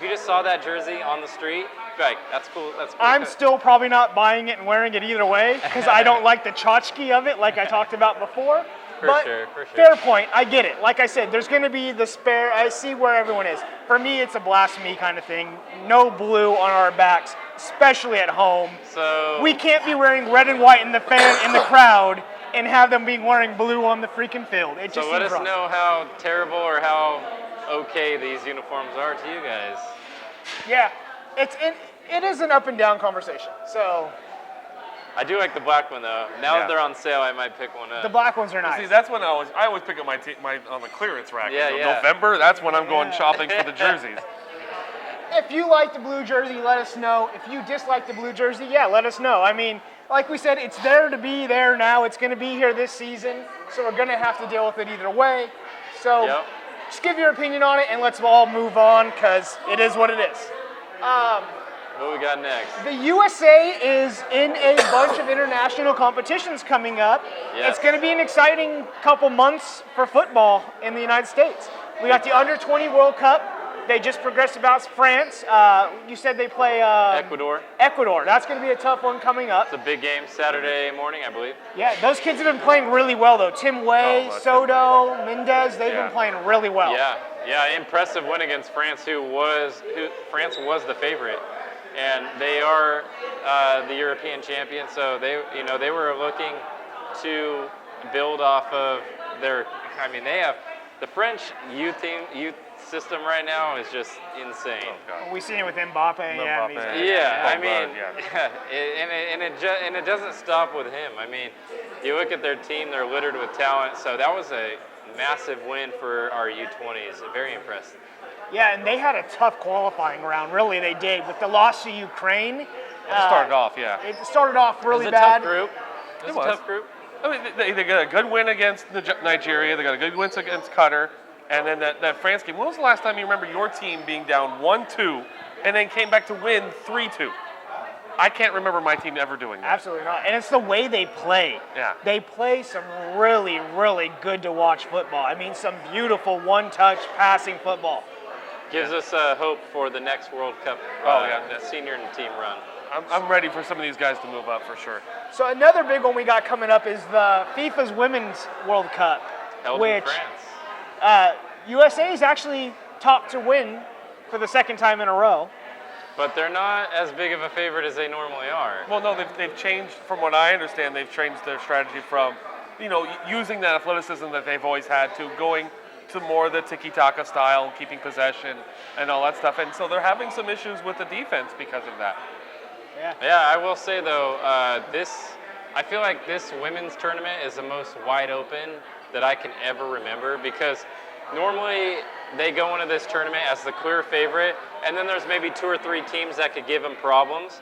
you just saw that jersey on the street, be like, that's cool. That's cool. I'm still probably not buying it and wearing it either way because I don't like the tchotchke of it, like I talked about before. For sure. Fair point. I get it. Like I said, there's going to be the spare. I see where everyone is. For me, it's a blasphemy kind of thing. No blue on our backs, especially at home. So we can't be wearing red and white in the crowd and have them being wearing blue on the freaking field. It just let us wrong. know how terrible or how okay these uniforms are to you guys. Yeah, it is an up and down conversation. So. I do like the black one though. Now Yeah. that they're on sale, I might pick one up. The black ones are nice. See, that's when I always pick up my on the clearance rack. Yeah, So yeah. November, that's when I'm going shopping for the jerseys. If you like the blue jersey, let us know. If you dislike the blue jersey, let us know. I mean, like we said, it's there to be there now. It's going to be here this season, so we're going to have to deal with it either way. So Yep. just give your opinion on it, and let's all move on because it is what it is. What we got next? The USA is in a bunch of international competitions coming up. Yes. It's going to be an exciting couple months for football in the United States. We got the Under-20 World Cup. They just progressed about France. You said they play Ecuador. Ecuador. That's going to be a tough one coming up. It's a big game Saturday morning, I believe. Yeah, those kids have been playing really well, though. Tim Way, Soto, Mendez, they've been playing really well. Yeah, impressive win against France, France was the favorite. And they are the European champion, so they were looking to build off of their. I mean, they have the French youth system right now is just insane. Oh, We've seen it with Mbappe. And it doesn't stop with him. I mean, you look at their team; they're littered with talent. So that was a massive win for our U20s. Very impressed. Yeah, and they had a tough qualifying round. Really, they did. With the loss to Ukraine. It started off, yeah. It started off really It was a bad. tough group. It was a tough group. I mean, they got a good win against Nigeria. They got a good win against Qatar. And then that France game. When was the last time you remember your team being down 1-2 and then came back to win 3-2? I can't remember my team ever doing that. Absolutely not. And it's the way they play. Yeah. They play some really, really good to watch football. I mean, some beautiful one-touch passing football. Gives us hope for the next World Cup the senior team run. I'm ready for some of these guys to move up for sure. So another big one we got coming up is the FIFA's Women's World Cup, Held which in France. USA is actually top to win for the second time in a row. But they're not as big of a favorite as they normally are. Well, no, they've changed, from what I understand, they've changed their strategy from, using that athleticism that they've always had to going to more the tiki-taka style, keeping possession and all that stuff. And so they're having some issues with the defense because of that. Yeah, I will say though, I feel like this women's tournament is the most wide open that I can ever remember, because normally they go into this tournament as the clear favorite, and then there's maybe 2 or 3 teams that could give them problems.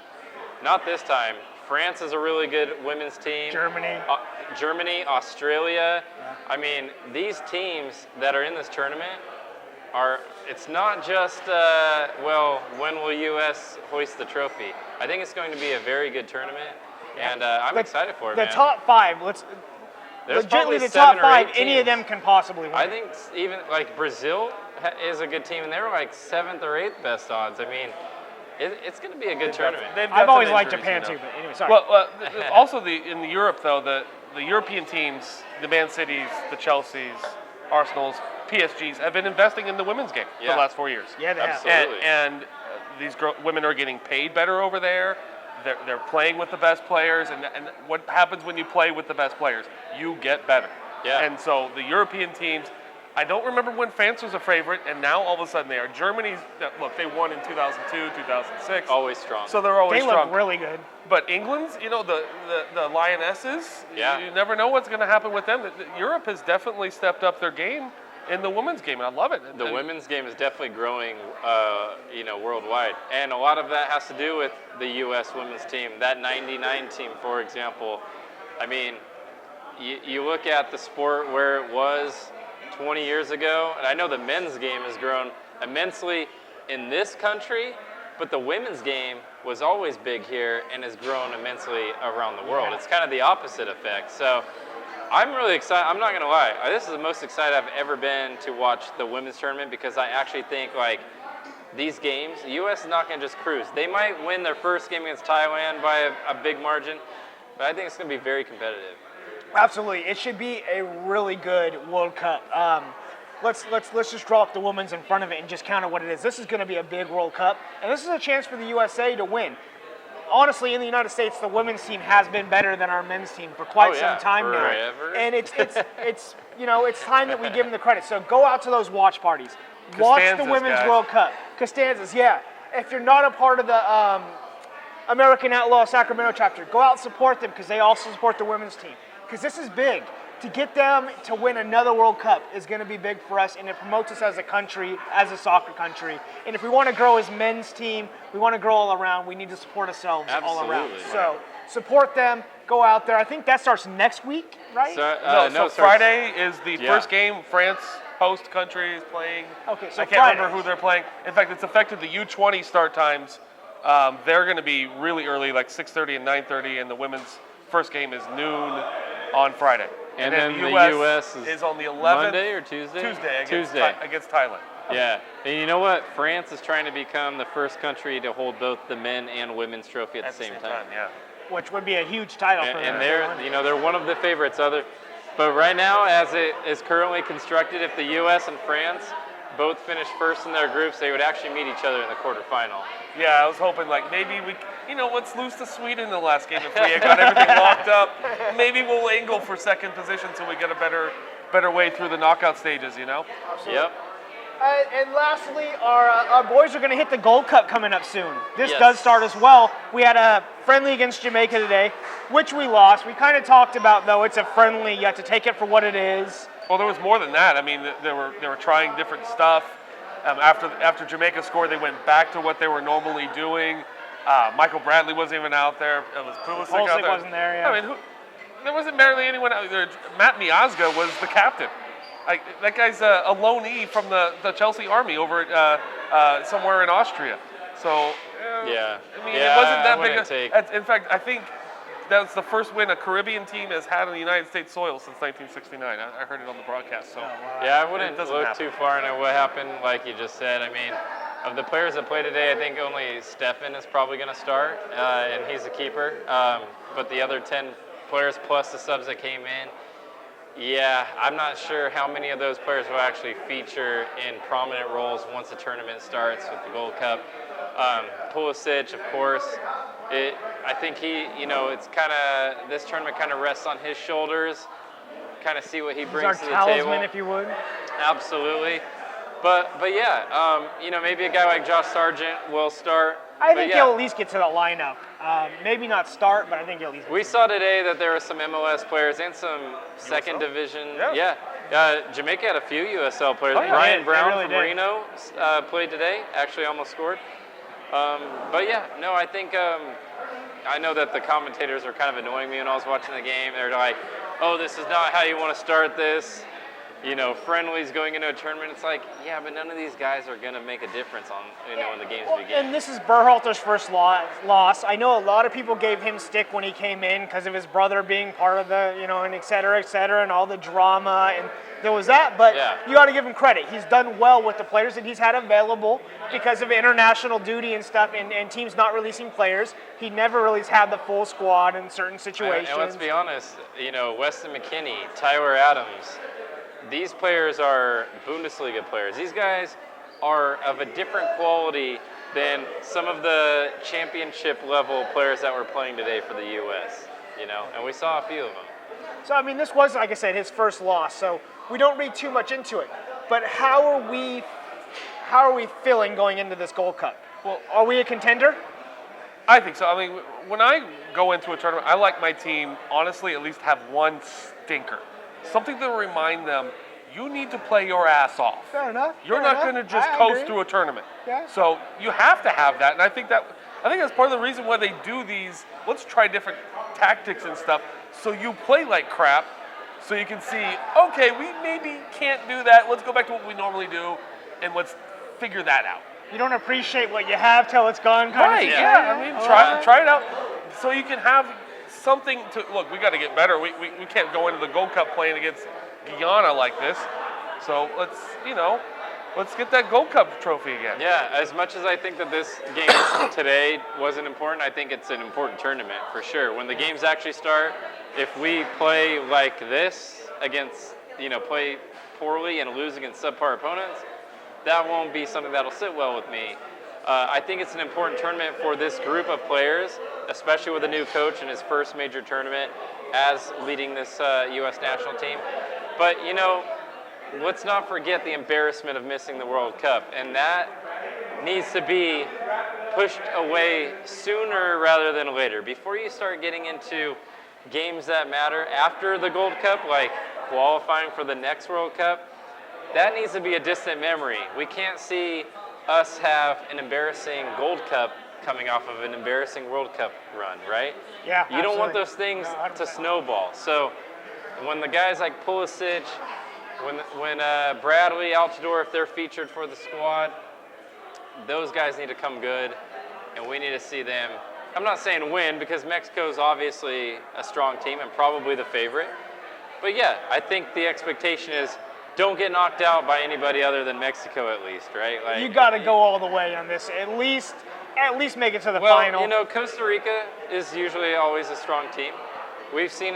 Not this time. France is a really good women's team. Germany, Australia. Yeah. I mean, these teams that are in this tournament it's not just, when will U.S. hoist the trophy? I think it's going to be a very good tournament, and I'm excited for it, The top 5, there's legitimately probably the top 7 or 5, 8 any of them can possibly win. I think even Brazil is a good team, and they were 7th or 8th best odds. I mean, it's going to be a good tournament. I've always liked Japan too, but anyway, sorry. Well, also in Europe though, the European teams, the Man Cities, the Chelseas, Arsenals, PSGs have been investing in the women's game for the last 4 years. Yeah, they have. Absolutely. And these women are getting paid better over there. They're playing with the best players, and what happens when you play with the best players? You get better. Yeah. And so the European teams, I don't remember when France was a favorite, and now all of a sudden they are. Germany's, look, they won in 2002, 2006. Always strong. So they're always They strong. look really good. But England's, the Lionesses, you never know what's going to happen with them. Europe has definitely stepped up their game in the women's game, and I love it. The women's game is definitely growing, worldwide. And a lot of that has to do with the U.S. women's team. That 99 team, for example. I mean, you look at the sport where it was 20 years ago, and I know the men's game has grown immensely in this country, but the women's game was always big here and has grown immensely around the world. It's kind of the opposite effect. So I'm really excited. I'm not going to lie. This is the most excited I've ever been to watch the women's tournament, because I actually think, like, these games, the U.S. is not going to just cruise. They might win their first game against Thailand by a big margin, but I think it's going to be very competitive. Absolutely, it should be a really good World Cup. Let's just drop the women's in front of it and just count on what it is. This is going to be a big World Cup, and this is a chance for the USA to win. Honestly, in the United States, the women's team has been better than our men's team for quite some time now, forever. and it's time that we give them the credit. So go out to those watch parties, watch the Women's World Cup. Costanzas, yeah. If you're not a part of the American Outlaw Sacramento chapter, go out and support them, because they also support the women's team. Because this is big. To get them to win another World Cup is going to be big for us, and it promotes us as a country, as a soccer country. And if we want to grow as men's team, we want to grow all around, we need to support ourselves all around. So support them, go out there. I think that starts next week, right? So Friday is the first game. France, host country, is playing. Okay, so I can't remember who they're playing. In fact, it's affected the U20 start times. They're going to be really early, like 6:30 and 9:30, and the women's first game is noon on Friday. And then the U.S. is on the 11th. Monday or Tuesday? Tuesday against Thailand. Yeah, and you know what? France is trying to become the first country to hold both the men and women's trophy at the same time. Yeah. Which would be a huge title for them. And they're one of the favorites. But right now, as it is currently constructed, if the U.S. and France both finish first in their groups, they would actually meet each other in the quarterfinal. Yeah, I was hoping, like, maybe let's lose to Sweden in the last game. If we got everything locked up, maybe we'll angle for second position so we get a better way through the knockout stages, Absolutely. Yep. And lastly, our boys are going to hit the Gold Cup coming up soon. This does start as well. We had a friendly against Jamaica today, which we lost. We kind of talked about, though, it's a friendly. You have to take it for what it is. Well, there was more than that. I mean, they were trying different stuff. After Jamaica scored, they went back to what they were normally doing. Michael Bradley wasn't even out there. It was Pulisic out there. Wasn't there, yeah. I mean, there wasn't barely anyone out there. Matt Miazga was the captain. That guy's a loanee from the Chelsea Army over at somewhere in Austria. So, yeah. I mean, it wasn't that big. In fact, I think that's the first win a Caribbean team has had on the United States soil since 1969. I heard it on the broadcast. So, yeah, I wouldn't look too far into what happened, like you just said. I mean, of the players that play today, I think only Stefan is probably going to start, and he's the keeper. But the other 10 players plus the subs that came in, yeah, I'm not sure how many of those players will actually feature in prominent roles once the tournament starts with the Gold Cup. Pulisic, of course. I think it's kind of, this tournament kind of rests on his shoulders, kind of see what he brings to the table. He's our talisman, if you would. Absolutely. But yeah, maybe a guy like Josh Sargent will start. I think he'll at least get to the lineup. Maybe not start, but I think he'll at least We saw today that there were some MLS players and some second division. Yeah. Jamaica had a few USL players. Ryan Brown from Reno played today, actually almost scored. But yeah, no, I think I know that the commentators were kind of annoying me when I was watching the game. They're like, oh, this is not how you want to start this. Friendlies going into a tournament. It's like, yeah, but none of these guys are going to make a difference on, when the games begin. And this is Berhalter's first loss. I know a lot of people gave him stick when he came in because of his brother being part of the, and et cetera, and all the drama. And there was that, but you got to give him credit. He's done well with the players that he's had available because of international duty and stuff, and teams not releasing players. He never really had the full squad in certain situations. And let's be honest, Weston McKennie, Tyler Adams, these players are Bundesliga players. These guys are of a different quality than some of the championship level players that were playing today for the U.S., and we saw a few of them. So, I mean, this was, like I said, his first loss, so we don't read too much into it. But how are we feeling going into this Gold Cup? Well, are we a contender? I think so. I mean, when I go into a tournament, I like my team, honestly, at least have one stinker. Something to remind them, you need to play your ass off. Fair enough. You're not going to just coast through a tournament. Yeah. So you have to have that, and I think that's part of the reason why they do these. Let's try different tactics and stuff, so you play like crap, so you can see, okay, we maybe can't do that. Let's go back to what we normally do, and let's figure that out. You don't appreciate what you have till it's gone. Right? Yeah. I mean, try it out, so you can have something to look. We got to get better. We can't go into the Gold Cup playing against Guyana like this. So let's get that Gold Cup trophy again. Yeah, as much as I think that this game today wasn't important, I think it's an important tournament for sure. When the games actually start, if we play like this against, play poorly and lose against subpar opponents, that won't be something that'll sit well with me. I think it's an important tournament for this group of players, especially with a new coach in his first major tournament as leading this U.S. national team. But, let's not forget the embarrassment of missing the World Cup, and that needs to be pushed away sooner rather than later. Before you start getting into games that matter after the Gold Cup, like qualifying for the next World Cup, that needs to be a distant memory. We can't see us have an embarrassing Gold Cup coming off of an embarrassing World Cup run, right? Yeah, You don't want those things to snowball. So when the guys like Pulisic, when Bradley, Altidore, if they're featured for the squad, those guys need to come good, and we need to see them. I'm not saying win, because Mexico is obviously a strong team and probably the favorite. But yeah, I think the expectation is don't get knocked out by anybody other than Mexico, at least, right? Like, you got to go all the way on this. At least make it to the final. Costa Rica is usually always a strong team. We've seen,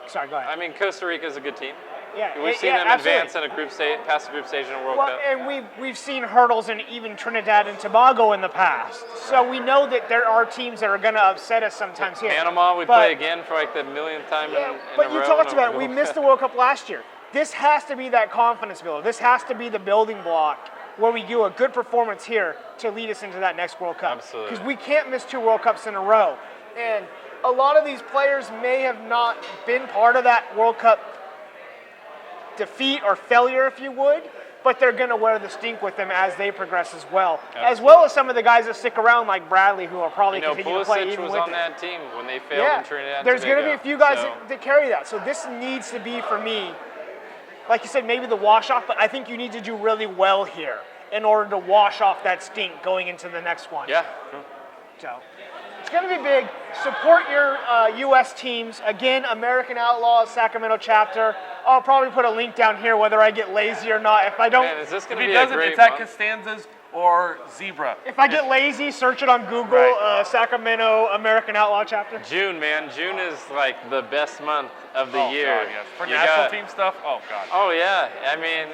Sorry, go ahead. I mean, Costa Rica is a good team. Yeah, We've seen them advance in a group stage, past the group stage in a World Cup. And we've seen hurdles in even Trinidad and Tobago in the past. So we know that there are teams that are going to upset us sometimes here. Panama, we play again for like the millionth time in a row. But you talked about it. We missed the World Cup last year. This has to be that confidence builder. This has to be the building block where we do a good performance here to lead us into that next World Cup. Absolutely. Because we can't miss 2 World Cups in a row. And a lot of these players may have not been part of that World Cup defeat or failure, if you would, but they're going to wear the stink with them as they progress as well. Absolutely. As well as some of the guys that stick around, like Bradley, who are probably continue to play even was with on that team when they failed in Trinidad. There's going to be a few guys that carry that. So this needs to be, for me, like you said, maybe the wash-off, but I think you need to do really well here in order to wash off that stink going into the next one. Yeah. So it's going to be big. Support your U.S. teams. Again, American Outlaws, Sacramento chapter. I'll probably put a link down here whether I get lazy or not. If I don't, Man, is this going to if he be a doesn't, great it's at month? Costanza's or Zebra. if I get lazy, search it on Google, Right. Sacramento American Outlaw chapter. June, man. June is like the best month of the Oh, year. God, yes. For You national got- team stuff, oh, God. Oh yeah, I mean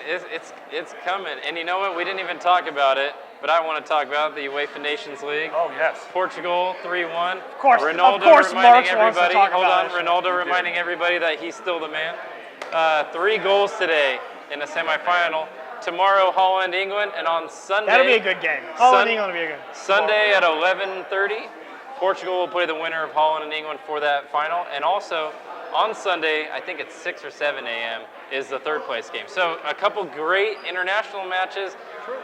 it's coming, and you know what? We didn't even talk about it, but I want to talk about the UEFA Nations League. Oh, yes. Portugal 3-1. Of course, Ronaldo of course reminding Marks wants to everybody. talk Hold about on, it. Ronaldo reminding everybody that he's still the man. 3 goals today in the semifinal. Tomorrow, Holland, England, and on Sunday. That'll be a good game. Holland, England will be a good. Sunday at 11:30, Portugal will play the winner of Holland and England for that final. And also, on Sunday, I think it's 6 or 7 a.m., is the third place game. So a couple great international matches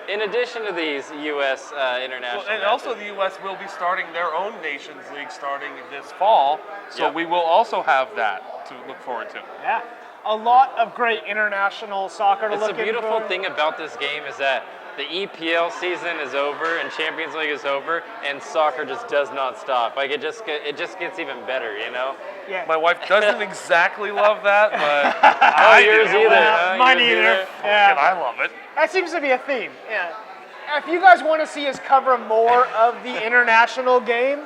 in addition to these U.S. International And matches. also the U.S. will be starting their own Nations League starting this fall, so Yep. we will also have that to look forward to. Yeah, a lot of great international soccer to It's look the beautiful into. thing about this game is that the EPL season is over and Champions League is over, and soccer just does not stop. Like it just gets even better, you know. Yeah. My wife doesn't exactly love that, but I yours do. either, huh? Mine Yours either. either? Yeah. And I love it. That seems to be a theme. Yeah. If you guys want to see us cover more of the international game,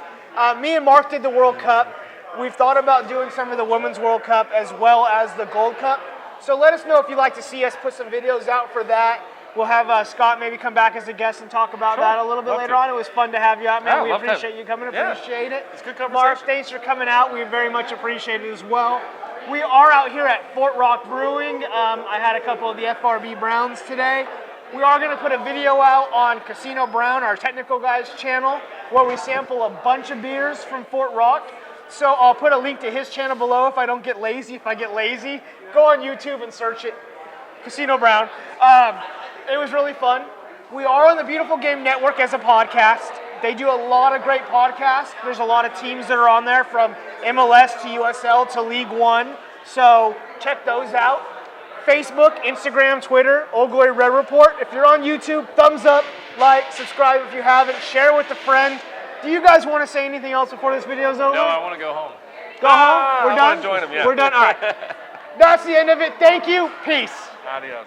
me and Mark did the World Cup. We've thought about doing some of the Women's World Cup as well as the Gold Cup. So let us know if you'd like to see us put some videos out for that. We'll have Scott maybe come back as a guest and talk about that a little bit later on. It was fun to have you out, man. Yeah, We love to appreciate you coming. Appreciate it. It's a good conversation. Mark, thanks for coming out. We very much appreciate it as well. We are out here at Fort Rock Brewing. I had a couple of the FRB Browns today. We are going to put a video out on Casino Brown, our technical guys channel, where we sample a bunch of beers from Fort Rock. So I'll put a link to his channel below if I don't get lazy. If I get lazy, go on YouTube and search it, Casino Brown. It was really fun. We are on the Beautiful Game Network as a podcast. They do a lot of great podcasts. There's a lot of teams that are on there, from MLS to USL to League One. So check those out. Facebook, Instagram, Twitter, Old Glory Red Report. If you're on YouTube, thumbs up, like, subscribe if you haven't, share with a friend. Do you guys want to say anything else before this video is over? No, I want to go home. Go home? We're I done? want to join them, yeah. We're done? All right. That's the end of it. Thank you. Peace. Adios.